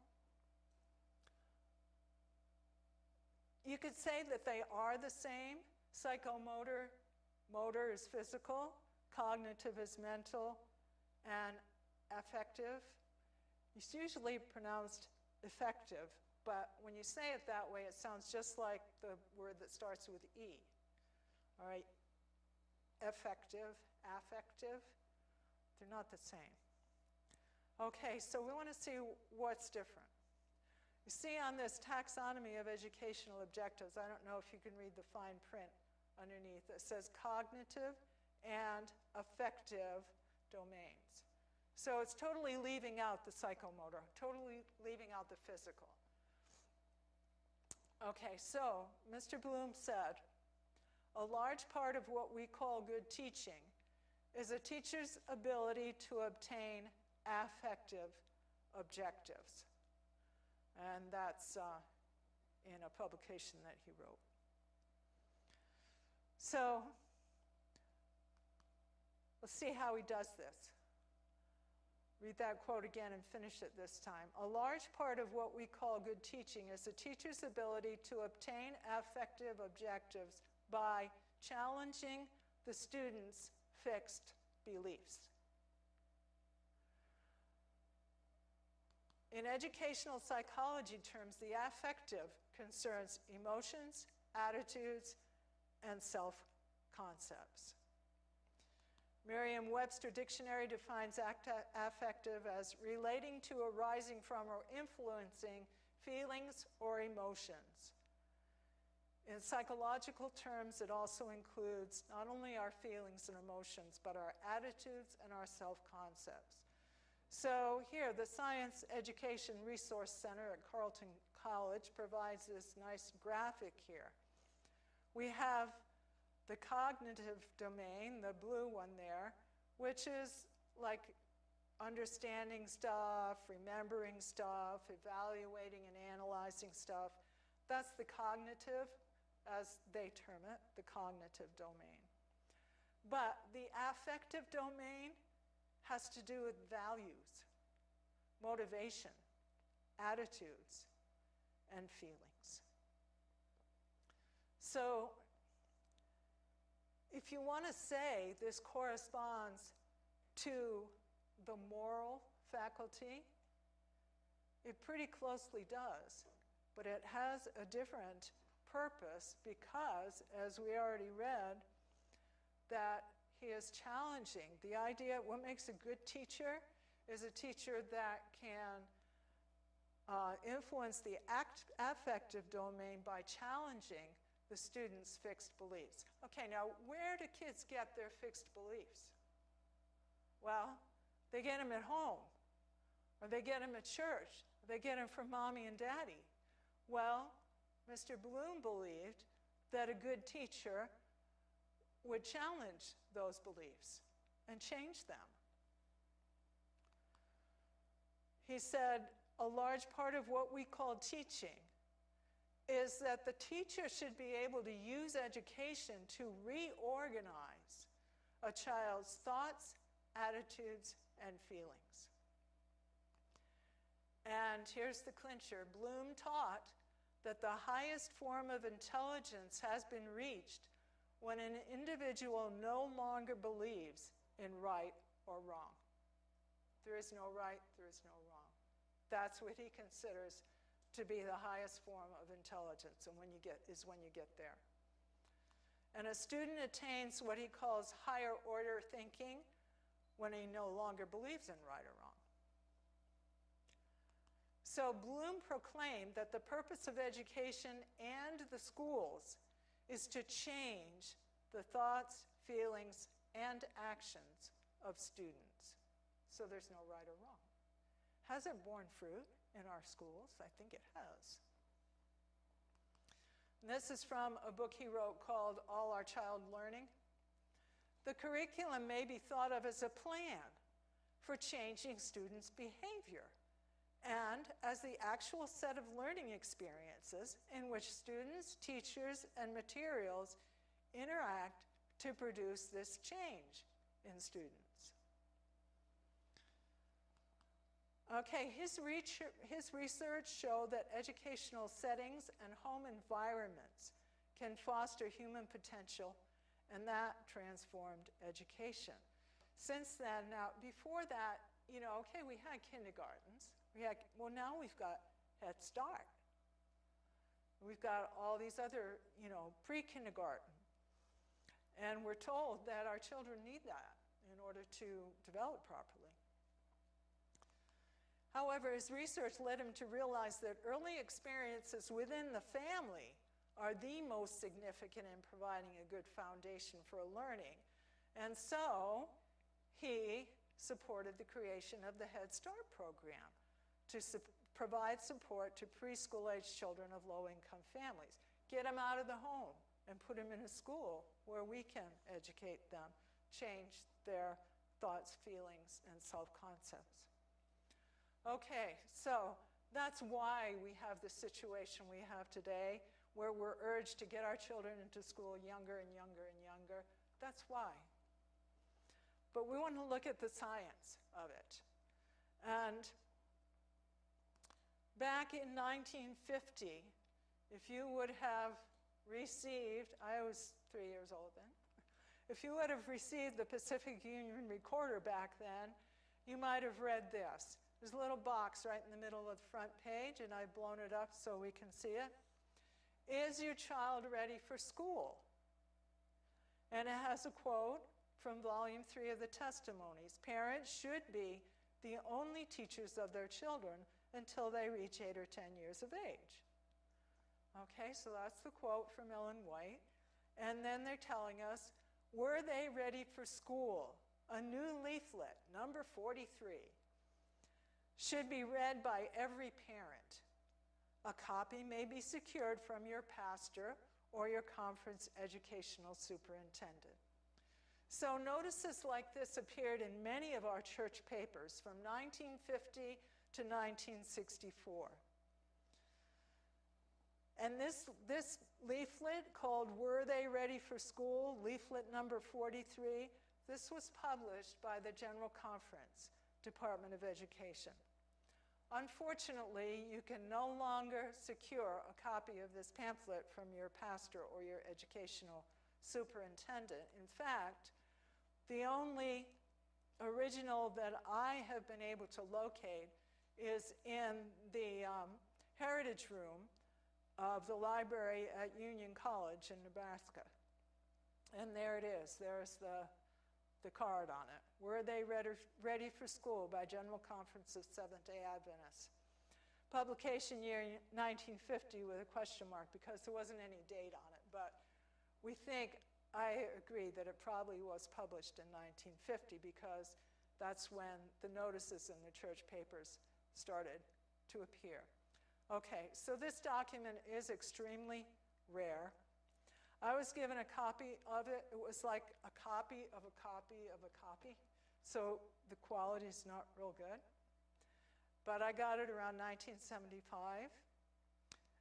A: You could say that they are the same. Psychomotor, motor is physical, cognitive is mental, and affective. It's usually pronounced effective, but when you say it that way, it sounds just like the word that starts with E. All right, effective, affective, they're not the same. Okay, so we want to see what's different. You see on this taxonomy of educational objectives, I don't know if you can read the fine print underneath, it says cognitive and affective domains. So it's totally leaving out the psychomotor, totally leaving out the physical. Okay, so Mr. Bloom said, a large part of what we call good teaching is a teacher's ability to obtain affective objectives. And that's in a publication that he wrote. So let's see how he does this. Read that quote again and finish it this time. A large part of what we call good teaching is a teacher's ability to obtain affective objectives by challenging the student's fixed beliefs. In educational psychology terms, the affective concerns emotions, attitudes, and self-concepts. Merriam-Webster Dictionary defines affective as relating to, arising from, or influencing feelings or emotions. In psychological terms, it also includes not only our feelings and emotions, but our attitudes and our self-concepts. So here, the Science Education Resource Center at Carleton College provides this nice graphic here. We have the cognitive domain, the blue one there, which is like understanding stuff, remembering stuff, evaluating and analyzing stuff. That's the cognitive, as they term it, the cognitive domain. But the affective domain has to do with values, motivation, attitudes, and feelings. So if you want to say this corresponds to the moral faculty, it pretty closely does, but it has a different purpose because, as we already read, that he is challenging. The idea, what makes a good teacher is a teacher that can influence the affective domain by challenging the students' fixed beliefs. Okay, now where do kids get their fixed beliefs? Well, they get them at home, or they get them at church, or they get them from mommy and daddy. Well, Mr. Bloom believed that a good teacher would challenge those beliefs and change them. He said a large part of what we call teaching is that the teacher should be able to use education to reorganize a child's thoughts, attitudes, and feelings. And here's the clincher. Bloom taught that the highest form of intelligence has been reached when an individual no longer believes in right or wrong. There is no right, there is no wrong. That's what he considers to be the highest form of intelligence, and when you get there. And a student attains what he calls higher order thinking when he no longer believes in right or wrong. So Bloom proclaimed that the purpose of education and the schools is to change the thoughts, feelings, and actions of students. So there's no right or wrong. Has it borne fruit in our schools? I think it has. And this is from a book he wrote called All Our Child Learning. The curriculum may be thought of as a plan for changing students' behavior and as the actual set of learning experiences in which students, teachers, and materials interact to produce this change in students. Okay, his research showed that educational settings and home environments can foster human potential, and that transformed education. Since then, now, before that, okay, we had kindergartens. Now we've got Head Start. We've got all these other, pre-kindergarten. And we're told that our children need that in order to develop properly. However, his research led him to realize that early experiences within the family are the most significant in providing a good foundation for learning. And so he supported the creation of the Head Start program to provide support to preschool-age children of low-income families. Get them out of the home and put them in a school where we can educate them, change their thoughts, feelings, and self-concepts. Okay, so that's why we have the situation we have today, where we're urged to get our children into school younger and younger and younger. That's why. But we want to look at the science of it. And back in 1950, if you would have received, I was 3 years old then, if you would have received the Pacific Union Recorder back then, you might have read this. There's a little box right in the middle of the front page, and I've blown it up so we can see it. Is your child ready for school? And it has a quote from volume 3 of the Testimonies. Parents should be the only teachers of their children until they reach 8 or 10 years of age. Okay, so that's the quote from Ellen White. And then they're telling us, were they ready for school? A new leaflet, number 43, should be read by every parent. A copy may be secured from your pastor or your conference educational superintendent. So notices like this appeared in many of our church papers from 1950 to 1964. And this leaflet called Were They Ready for School, leaflet number 43, this was published by the General Conference, Department of Education. Unfortunately, you can no longer secure a copy of this pamphlet from your pastor or your educational superintendent. In fact, the only original that I have been able to locate is in the Heritage Room of the library at Union College in Nebraska. And there it is. There's the card on it. Were They Ready for School by General Conference of Seventh-day Adventists. Publication year 1950 with a question mark because there wasn't any date on it. But we think, I agree that it probably was published in 1950 because that's when the notices in the church papers started to appear. Okay, so this document is extremely rare. I was given a copy of it. It was like a copy of a copy of a copy. So the quality is not real good. But I got it around 1975.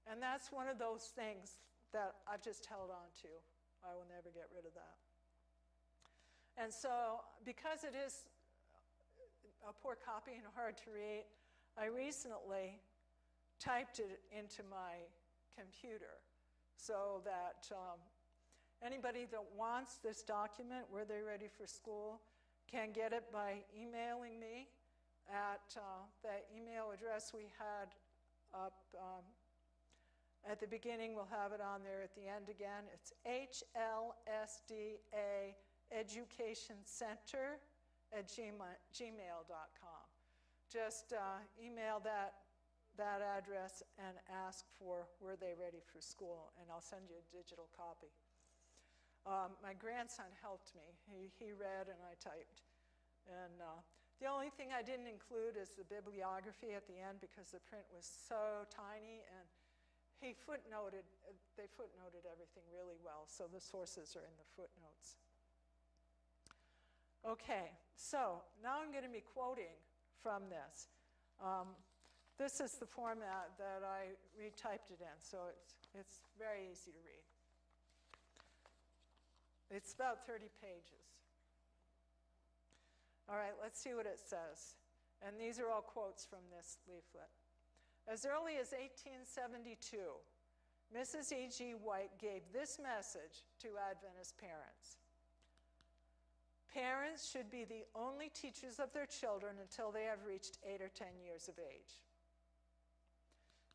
A: And that's one of those things that I've just held on to. I will never get rid of that. And so because it is a poor copy and hard to read, I recently typed it into my computer so that anybody that wants this document, Were They Ready for School, can get it by emailing me at the email address we had up at the beginning. We'll have it on there at the end again. It's HLSDA Education Center at gmail.com. Just email that address and ask for Were They Ready for School, and I'll send you a digital copy. My grandson helped me. He read and I typed. And the only thing I didn't include is the bibliography at the end because the print was so tiny, and they footnoted everything really well, so the sources are in the footnotes. Okay, so now I'm going to be quoting from this. This is the format that I retyped it in, so it's very easy to read. It's about 30 pages. All right, let's see what it says. And these are all quotes from this leaflet. As early as 1872, Mrs. E.G. White gave this message to Adventist parents. Parents should be the only teachers of their children until they have reached 8 or 10 years of age.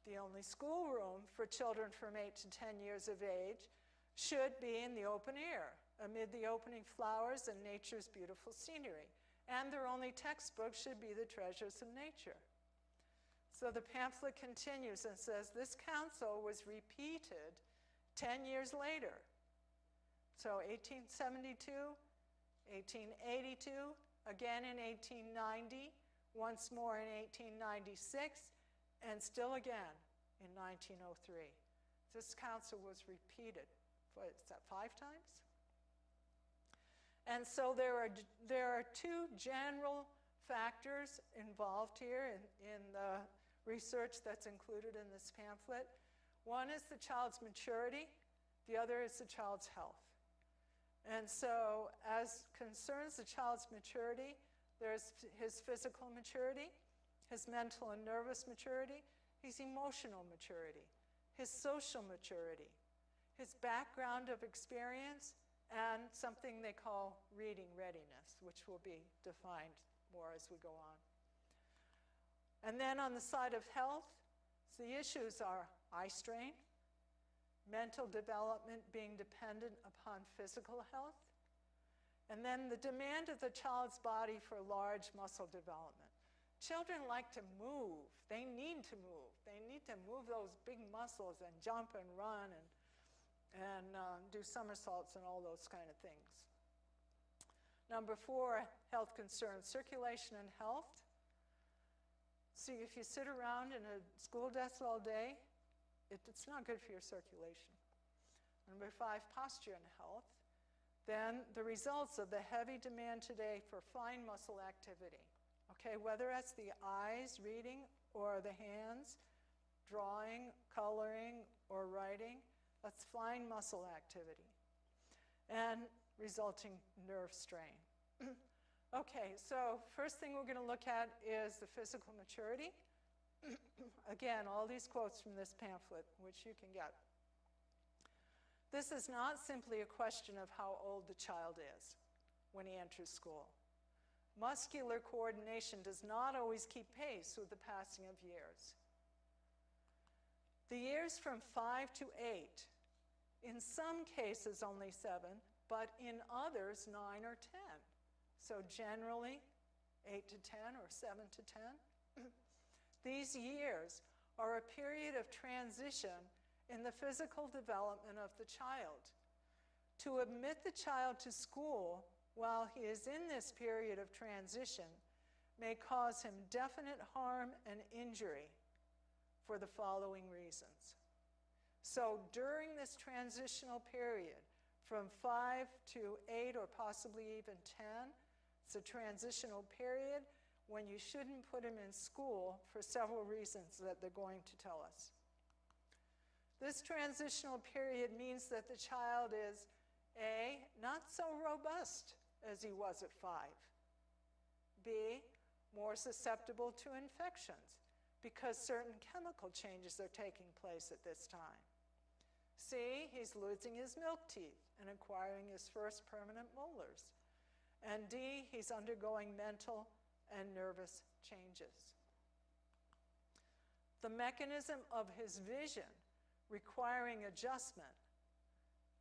A: The only schoolroom for children from 8 to 10 years of age should be in the open air, amid the opening flowers and nature's beautiful scenery. And their only textbook should be the treasures of nature. So the pamphlet continues and says, this counsel was repeated 10 years later. So 1872, 1882, again in 1890, once more in 1896, and still again in 1903. This counsel was repeated, what is that, 5 times? And so there are 2 general factors involved here in the research that's included in this pamphlet. One is the child's maturity, the other is the child's health. And so as concerns the child's maturity, there's his physical maturity, his mental and nervous maturity, his emotional maturity, his social maturity, his background of experience, and something they call reading readiness, which will be defined more as we go on. And then on the side of health, the issues are eye strain, mental development being dependent upon physical health, and then the demand of the child's body for large muscle development. Children like to move. They need to move. They need to move those big muscles and jump and run and do somersaults and all those kind of things. Number 4, health concerns, circulation and health. See, if you sit around in a school desk all day, it's not good for your circulation. Number 5, posture and health. Then the results of the heavy demand today for fine muscle activity. Okay, whether it's the eyes, reading, or the hands, drawing, coloring, or writing, that's fine muscle activity. And resulting nerve strain. Okay, so first thing we're going to look at is the physical maturity. Again, all these quotes from this pamphlet, which you can get. This is not simply a question of how old the child is when he enters school. Muscular coordination does not always keep pace with the passing of years. The years from 5 to 8, in some cases only 7, but in others 9 or 10. So generally 8 to 10 or 7 to 10. These years are a period of transition in the physical development of the child. To admit the child to school while he is in this period of transition may cause him definite harm and injury for the following reasons. So during this transitional period, from 5 to 8 or possibly even 10, it's a transitional period when you shouldn't put him in school for several reasons that they're going to tell us. This transitional period means that the child is A, not so robust as he was at 5. B, more susceptible to infections because certain chemical changes are taking place at this time. C, he's losing his milk teeth and acquiring his first permanent molars. And D, he's undergoing mental and nervous changes. The mechanism of his vision requiring adjustment,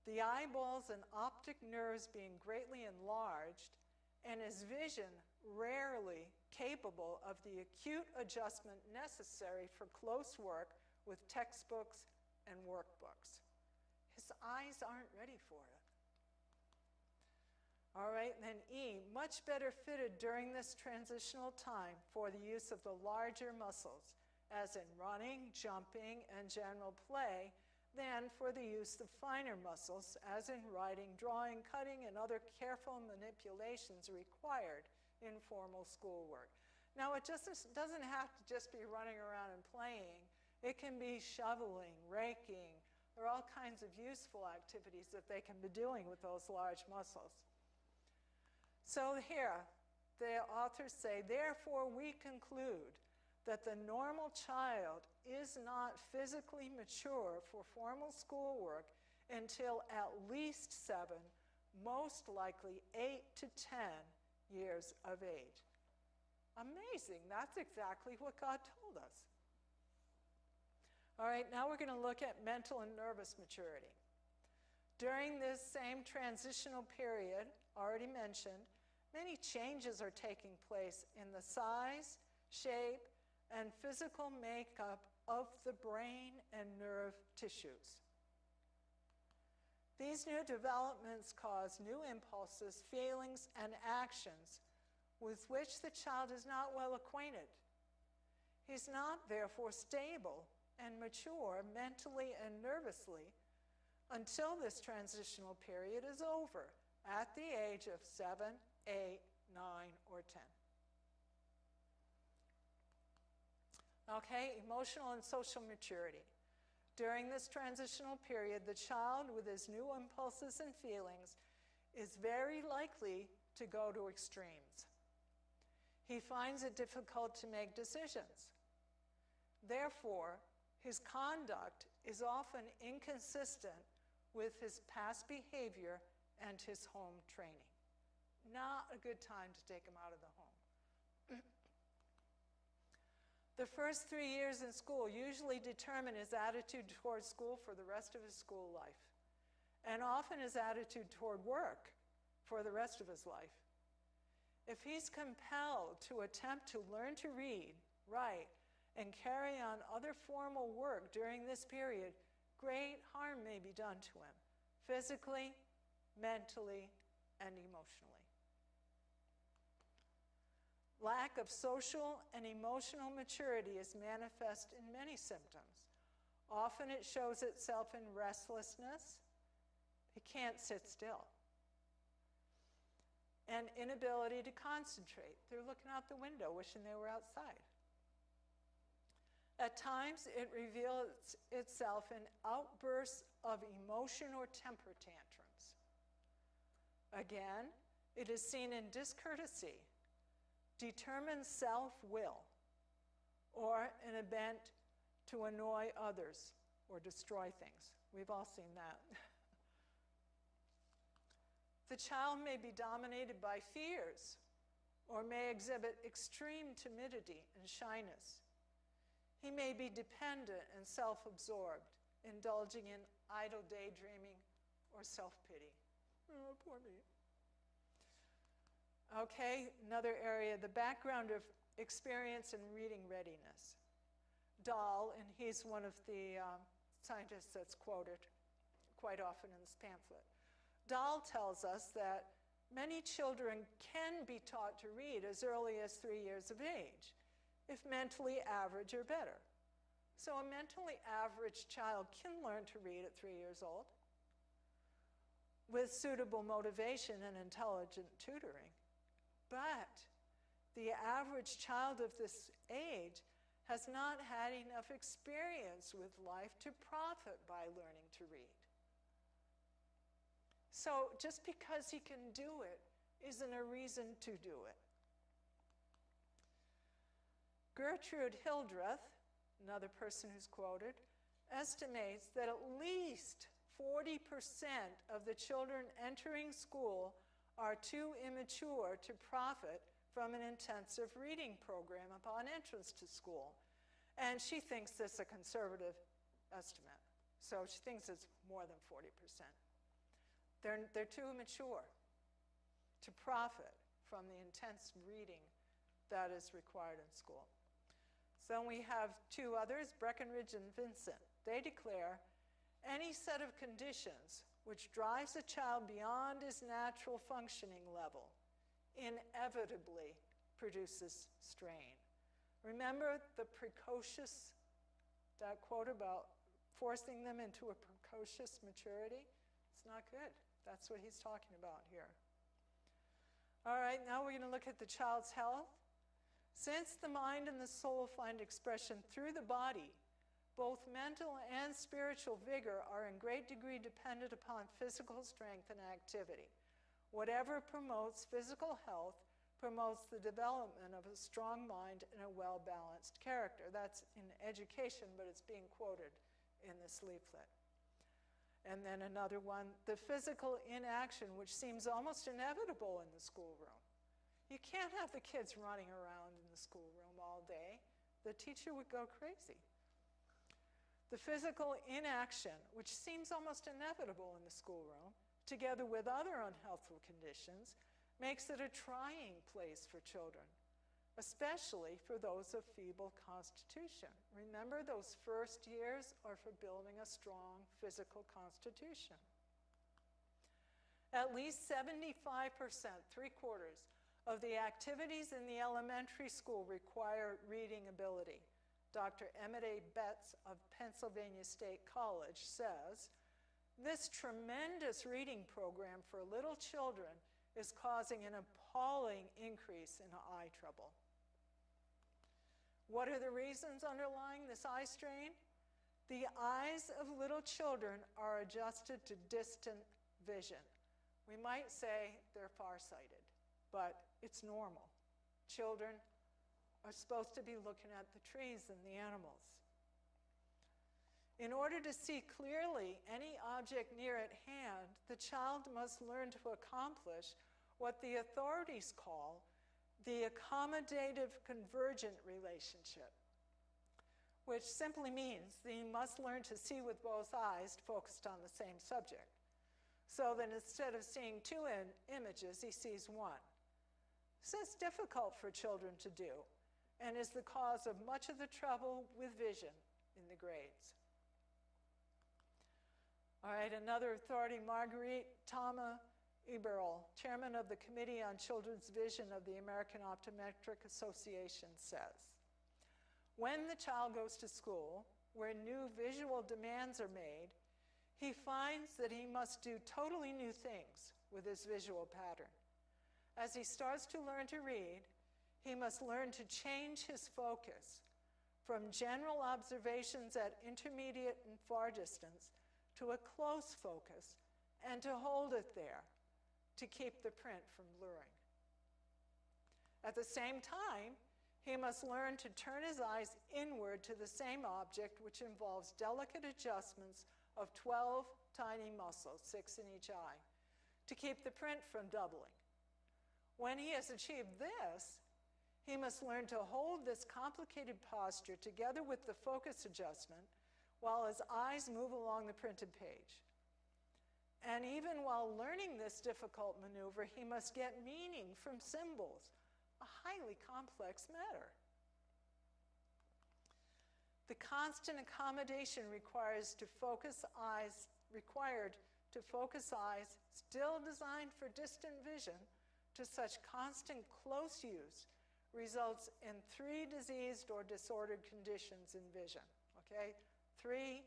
A: the eyeballs and optic nerves being greatly enlarged, and his vision rarely capable of the acute adjustment necessary for close work with textbooks and workbooks. His eyes aren't ready for it. All right, and then E, much better fitted during this transitional time for the use of the larger muscles, as in running, jumping, and general play, than for the use of finer muscles, as in writing, drawing, cutting, and other careful manipulations required in formal schoolwork. Now, it just doesn't have to just be running around and playing. It can be shoveling, raking. There are all kinds of useful activities that they can be doing with those large muscles. So here, the authors say, therefore we conclude that the normal child is not physically mature for formal schoolwork until at least 7, most likely 8 to 10 years of age. Amazing. That's exactly what God told us. All right, now we're going to look at mental and nervous maturity. During this same transitional period, already mentioned, many changes are taking place in the size, shape, and physical makeup of the brain and nerve tissues. These new developments cause new impulses, feelings, and actions with which the child is not well acquainted. He's not, therefore, stable and mature mentally and nervously until this transitional period is over at the age of 7, 8, 9, or 10. Okay, emotional and social maturity. During this transitional period, the child with his new impulses and feelings is very likely to go to extremes. He finds it difficult to make decisions. Therefore, his conduct is often inconsistent with his past behavior and his home training. Not a good time to take him out of the home. The first 3 years in school usually determine his attitude toward school for the rest of his school life, and often his attitude toward work for the rest of his life. If he's compelled to attempt to learn to read, write, and carry on other formal work during this period, great harm may be done to him, physically, mentally, and emotionally. Lack of social and emotional maturity is manifest in many symptoms. Often it shows itself in restlessness. He can't sit still. And inability to concentrate. They're looking out the window wishing they were outside. At times, it reveals itself in outbursts of emotion or temper tantrums. Again, it is seen in discourtesy, determined self-will, or an bent to annoy others or destroy things. We've all seen that. The child may be dominated by fears or may exhibit extreme timidity and shyness. He may be dependent and self-absorbed, indulging in idle daydreaming or self-pity. Oh, poor me. Okay, another area, the background of experience in reading readiness. Dahl, and he's one of the scientists that's quoted quite often in this pamphlet. Dahl tells us that many children can be taught to read as early as 3 years of age, if mentally average or better. So a mentally average child can learn to read at 3 years old with suitable motivation and intelligent tutoring. But the average child of this age has not had enough experience with life to profit by learning to read. So just because he can do it isn't a reason to do it. Gertrude Hildreth, another person who's quoted, estimates that at least 40% of the children entering school are too immature to profit from an intensive reading program upon entrance to school. And she thinks this a conservative estimate. So she thinks it's more than 40%. They're too immature to profit from the intense reading that is required in school. So we have two others, Breckenridge and Vincent. They declare any set of conditions which drives a child beyond his natural functioning level inevitably produces strain. Remember the precocious, that quote about forcing them into a precocious maturity? It's not good. That's what he's talking about here. All right, now we're going to look at the child's health. Since the mind and the soul find expression through the body, both mental and spiritual vigor are in great degree dependent upon physical strength and activity. Whatever promotes physical health promotes the development of a strong mind and a well-balanced character. That's in education, but it's being quoted in this leaflet. And then another one, the physical inaction, which seems almost inevitable in the schoolroom. You can't have the kids running around in the schoolroom all day. The teacher would go crazy. The physical inaction, which seems almost inevitable in the schoolroom, together with other unhealthful conditions, makes it a trying place for children, especially for those of feeble constitution. Remember, those first years are for building a strong physical constitution. At least 75%, 3/4, of the activities in the elementary school require reading ability. Dr. Emmett A. Betts of Pennsylvania State College says, this tremendous reading program for little children is causing an appalling increase in eye trouble. What are the reasons underlying this eye strain? The eyes of little children are adjusted to distant vision. We might say they're farsighted, but it's normal. Children are supposed to be looking at the trees and the animals. In order to see clearly any object near at hand, the child must learn to accomplish what the authorities call the accommodative convergent relationship. which simply means that he must learn to see with both eyes focused on the same subject. So that instead of seeing two images, he sees one. This is difficult for children to do and is the cause of much of the trouble with vision in the grades. All right, another authority, Marguerite Thomas Eberl, chairman of the Committee on Children's Vision of the American Optometric Association, says, when the child goes to school, where new visual demands are made, he finds that he must do totally new things with his visual pattern. As he starts to learn to read, he must learn to change his focus from general observations at intermediate and far distance to a close focus and to hold it there to keep the print from blurring. At the same time, he must learn to turn his eyes inward to the same object, which involves delicate adjustments of 12 tiny muscles, 6 in each eye, to keep the print from doubling. When he has achieved this, he must learn to hold this complicated posture together with the focus adjustment while his eyes move along the printed page. And even while learning this difficult maneuver, he must get meaning from symbols, a highly complex matter. The constant accommodation required to focus eyes, still designed for distant vision, to such constant close use results in 3 diseased or disordered conditions in vision, okay? 3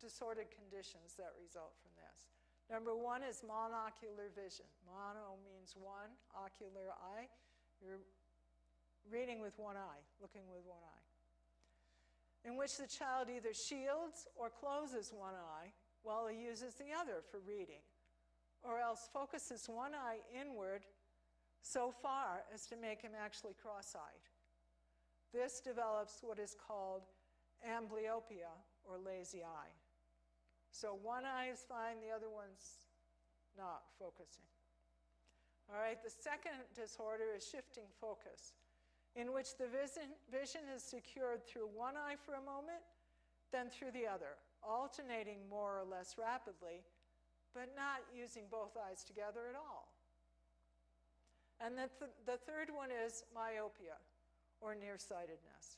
A: disordered conditions that result from this. Number 1 is monocular vision. Mono means one, ocular eye. You're reading with one eye, looking with one eye, in which the child either shields or closes one eye while he uses the other for reading, or else focuses one eye inward so far as to make him actually cross-eyed. This develops what is called amblyopia, or lazy eye. So one eye is fine, the other one's not focusing. All right, the second disorder is shifting focus, in which the vision is secured through one eye for a moment, then through the other, alternating more or less rapidly, but not using both eyes together at all. And the third one is myopia, or nearsightedness.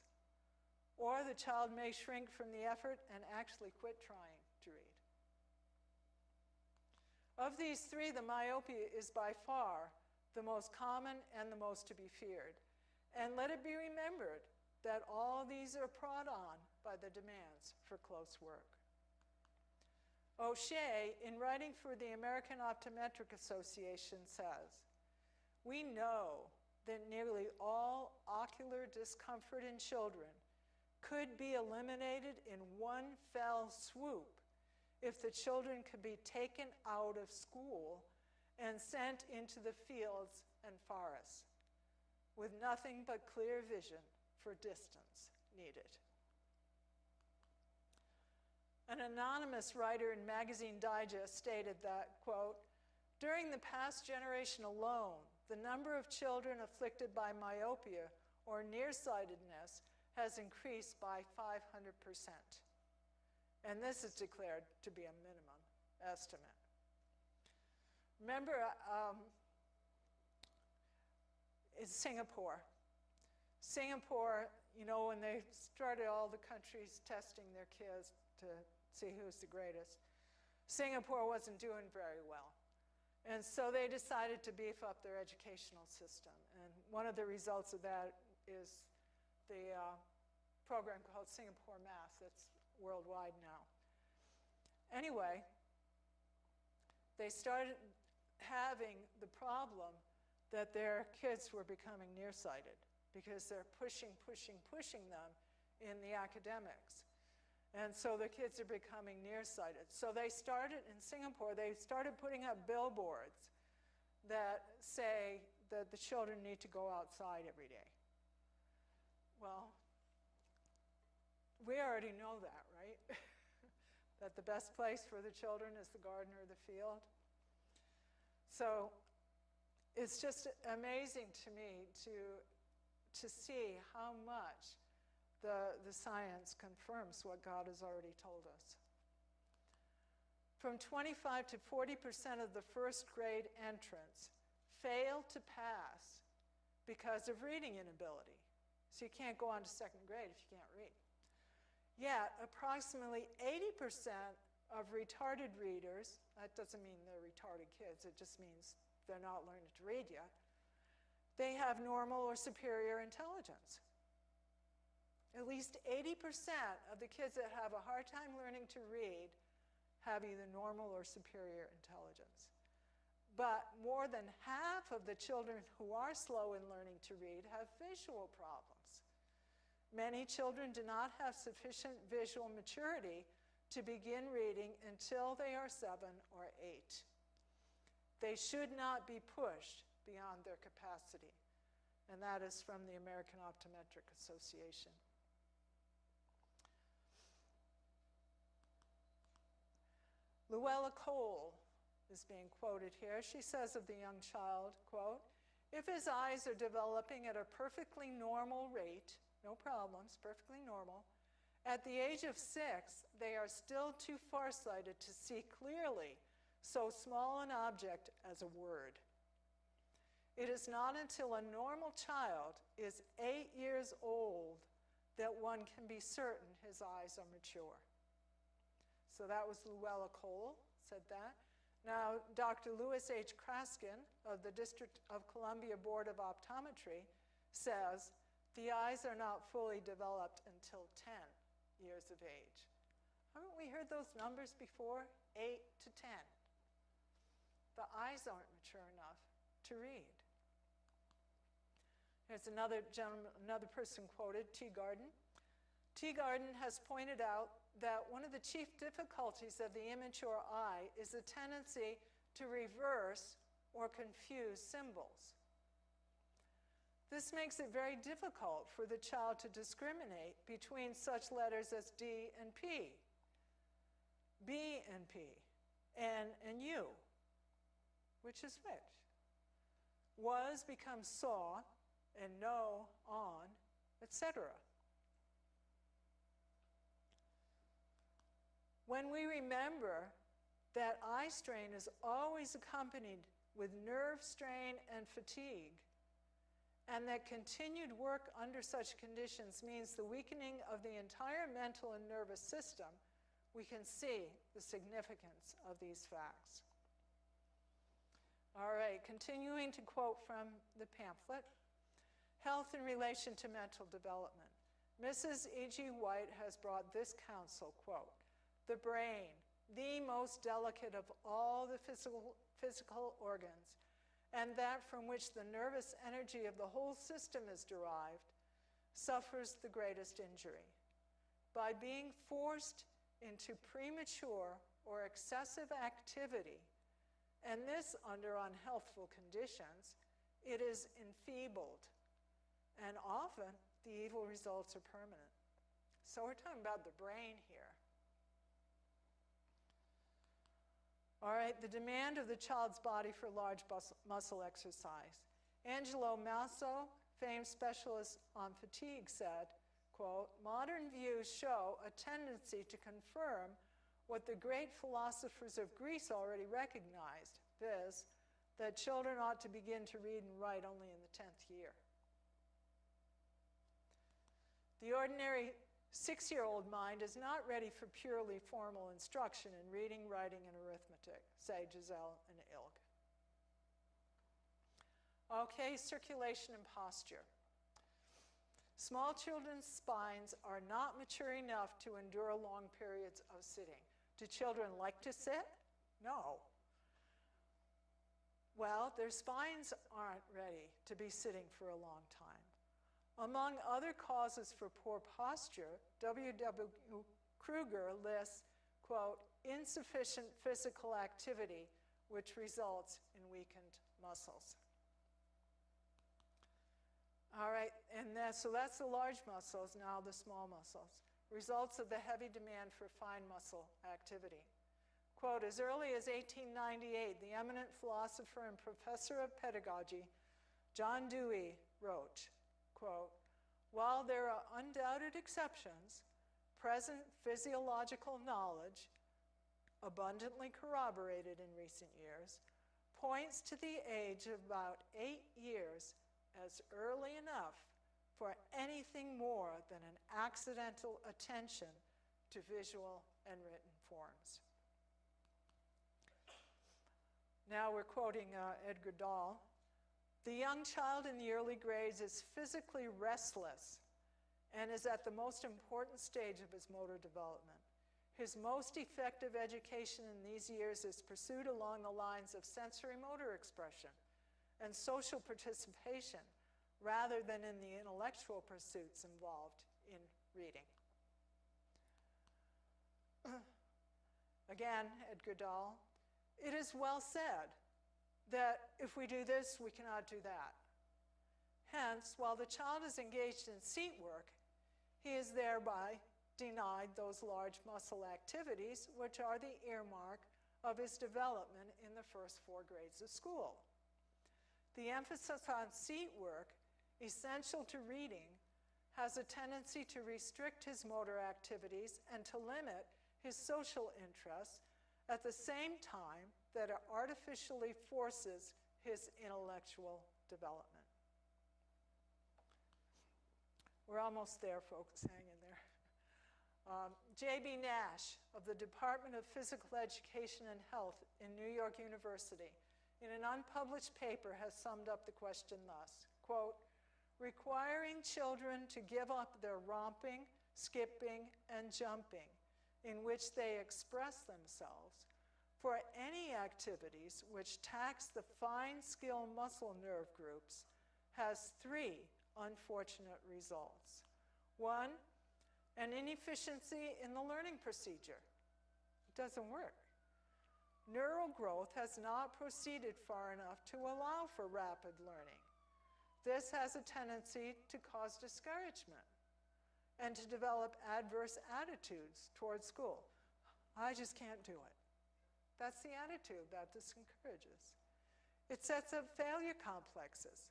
A: Or the child may shrink from the effort and actually quit trying to read. Of these 3, the myopia is by far the most common and the most to be feared. And let it be remembered that all these are brought on by the demands for close work. Kjaer, in writing for the American Optometric Association, says, we know that nearly all ocular discomfort in children could be eliminated in one fell swoop if the children could be taken out of school and sent into the fields and forests with nothing but clear vision for distance needed. An anonymous writer in Magazine Digest stated that, quote, during the past generation alone, the number of children afflicted by myopia or nearsightedness has increased by 500%. And this is declared to be a minimum estimate. Remember, in Singapore, you know, when they started all the countries testing their kids to see who's the greatest, Singapore wasn't doing very well. And so they decided to beef up their educational system. And one of the results of that is the program called Singapore Math that's worldwide now. Anyway, they started having the problem that their kids were becoming nearsighted because they're pushing them in the academics. And so the kids are becoming nearsighted. So they started, in Singapore, they started putting up billboards that say that the children need to go outside every day. Well, we already know that, right? That the best place for the children is the garden or the field. So it's just amazing to me to see how much the science confirms what God has already told us. From 25 to 40% of the first grade entrants fail to pass because of reading inability. So you can't go on to second grade if you can't read. Yet, approximately 80% of retarded readers, that doesn't mean they're retarded kids, it just means they're not learning to read yet, they have normal or superior intelligence. At least 80% of the kids that have a hard time learning to read have either normal or superior intelligence. But more than half of the children who are slow in learning to read have visual problems. Many children do not have sufficient visual maturity to begin reading until they are 7 or 8. They should not be pushed beyond their capacity. And that is from the American Optometric Association. Luella Cole is being quoted here. She says of the young child, quote, "If his eyes are developing at a perfectly normal rate, no problems, perfectly normal, at the age of 6, they are still too farsighted to see clearly so small an object as a word. It is not until a normal child is 8 years old that one can be certain his eyes are mature." So that was Luella Cole, said that. Now, Dr. Louis H. Kraskin of the District of Columbia Board of Optometry says the eyes are not fully developed until 10 years of age. Haven't we heard those numbers before? 8 to 10. The eyes aren't mature enough to read. Here's another person quoted, Teagarden. Teagarden has pointed out that one of the chief difficulties of the immature eye is the tendency to reverse or confuse symbols. This makes it very difficult for the child to discriminate between such letters as D and P, B and P, N and U. Which is which? Was becomes saw, and no, on, etc. When we remember that eye strain is always accompanied with nerve strain and fatigue, and that continued work under such conditions means the weakening of the entire mental and nervous system, we can see the significance of these facts. All right, continuing to quote from the pamphlet, Health in Relation to Mental Development. Mrs. E.G. White has brought this counsel, quote, "The brain, the most delicate of all the physical organs, and that from which the nervous energy of the whole system is derived, suffers the greatest injury. By being forced into premature or excessive activity, and this under unhealthful conditions, it is enfeebled, and often the evil results are permanent." So we're talking about the brain here. All right, the demand of the child's body for large muscle exercise. Angelo Masso, famed specialist on fatigue, said, quote, "Modern views show a tendency to confirm what the great philosophers of Greece already recognized, viz., that children ought to begin to read and write only in the 10th year. The ordinary 6-year-old mind is not ready for purely formal instruction in reading, writing, and arithmetic, say Giselle and Ilg. Okay, circulation and posture. Small children's spines are not mature enough to endure long periods of sitting. Do children like to sit? No. Well, their spines aren't ready to be sitting for a long time. Among other causes for poor posture, W.W. Kruger lists, quote, "insufficient physical activity, which results in weakened muscles." All right, and so that's the large muscles, now the small muscles. Results of the heavy demand for fine muscle activity. Quote, "As early as 1898, the eminent philosopher and professor of pedagogy, John Dewey, wrote, quote, While there are undoubted exceptions, present physiological knowledge, abundantly corroborated in recent years, points to the age of about 8 years as early enough for anything more than an accidental attention to visual and written forms. Now we're quoting Edgar Dahl. The young child in the early grades is physically restless and is at the most important stage of his motor development. His most effective education in these years is pursued along the lines of sensory motor expression and social participation rather than in the intellectual pursuits involved in reading. Again, Edgar Dahl, it is well said that if we do this, we cannot do that. Hence, while the child is engaged in seat work, he is thereby denied those large muscle activities which are the earmark of his development in the first 4 grades of school. The emphasis on seat work, essential to reading, has a tendency to restrict his motor activities and to limit his social interests at the same time that it artificially forces his intellectual development. We're almost there, folks. Hang in there. J.B. Nash of the Department of Physical Education and Health in New York University, in an unpublished paper, has summed up the question thus, quote, requiring children to give up their romping, skipping, and jumping in which they express themselves for any activities which tax the fine skill muscle nerve groups has 3 unfortunate results. 1, an inefficiency in the learning procedure. It doesn't work. Neural growth has not proceeded far enough to allow for rapid learning. This has a tendency to cause discouragement and to develop adverse attitudes towards school. I just can't do it. That's the attitude that discourages. It sets up failure complexes.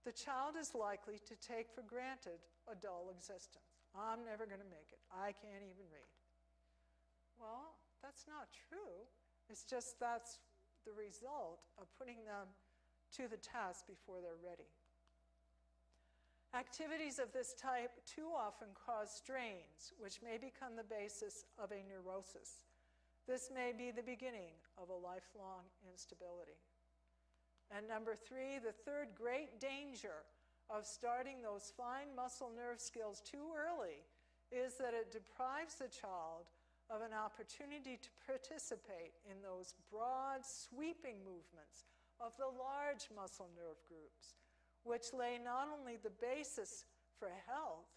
A: The child is likely to take for granted a dull existence. I'm never going to make it. I can't even read. Well, that's not true. It's just that's the result of putting them to the task before they're ready. Activities of this type too often cause strains, which may become the basis of a neurosis. This may be the beginning of a lifelong instability. And number 3, the third great danger of starting those fine muscle nerve skills too early is that it deprives the child of an opportunity to participate in those broad, sweeping movements of the large muscle nerve groups, which lay not only the basis for health,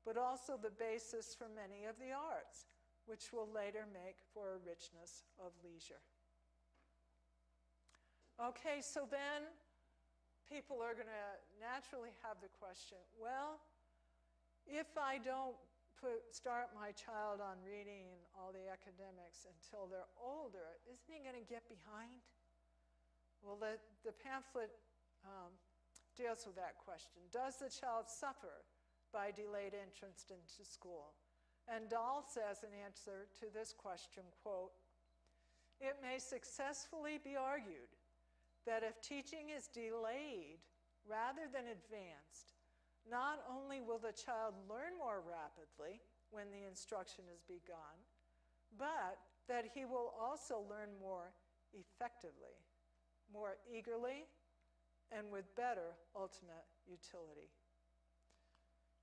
A: but also the basis for many of the arts, which will later make for a richness of leisure. Okay, so then people are going to naturally have the question, well, if I don't start my child on reading and all the academics until they're older, isn't he going to get behind? Well, the pamphlet deals with that question. Does the child suffer by delayed entrance into school? And Dahl says in answer to this question, quote, it may successfully be argued that if teaching is delayed rather than advanced, not only will the child learn more rapidly when the instruction is begun, but that he will also learn more effectively, more eagerly, and with better ultimate utility.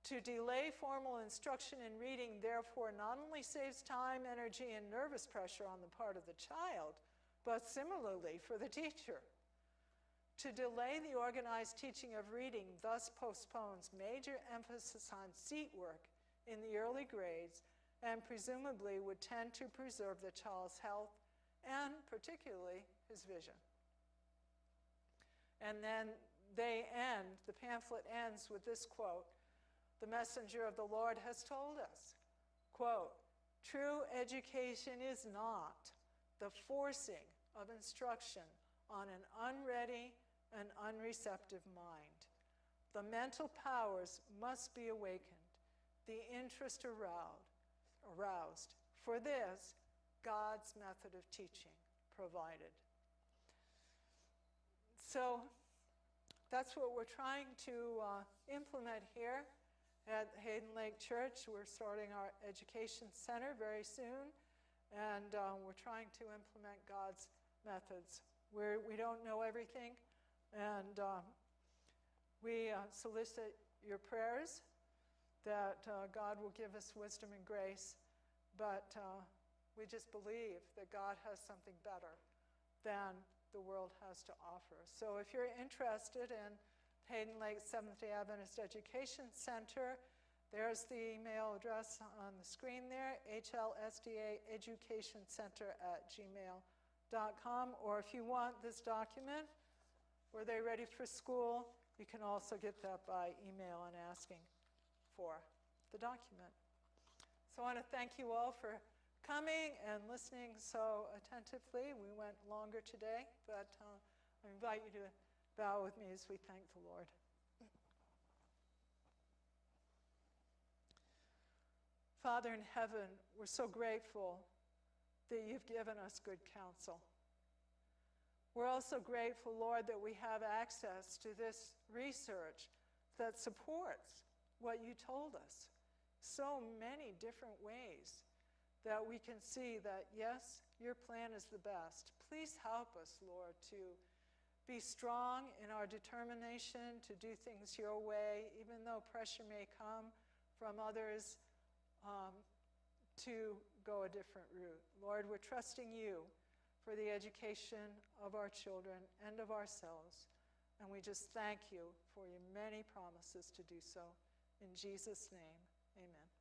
A: To delay formal instruction in reading, therefore, not only saves time, energy, and nervous pressure on the part of the child, but similarly for the teacher. To delay the organized teaching of reading thus postpones major emphasis on seat work in the early grades and presumably would tend to preserve the child's health and particularly his vision. And then the pamphlet ends with this quote, the messenger of the Lord has told us, quote, true education is not the forcing of instruction on an unready and unreceptive mind, The mental powers must be awakened, the interest aroused. For this, God's method of teaching provided. So that's what we're trying to implement here at Hayden Lake Church. We're starting our education center very soon, and we're trying to implement God's methods. We don't know everything, and we solicit your prayers that God will give us wisdom and grace, but we just believe that God has something better than the world has to offer. So if you're interested in Hayden Lake Seventh-day Adventist Education Center, there's the email address on the screen there, hlsdaeducationcenter@gmail.com. Or if you want this document, Were They Ready for School? You can also get that by email and asking for the document. So I want to thank you all for coming and listening so attentively. We went longer today, but I invite you to bow with me as we thank the Lord. Father in heaven, we're so grateful that you've given us good counsel. We're also grateful, Lord, that we have access to this research that supports what you told us. So many different ways that we can see that, yes, your plan is the best. Please help us, Lord, to be strong in our determination to do things your way, even though pressure may come from others to go a different route. Lord, we're trusting you for the education of our children and of ourselves, and we just thank you for your many promises to do so. In Jesus' name, amen.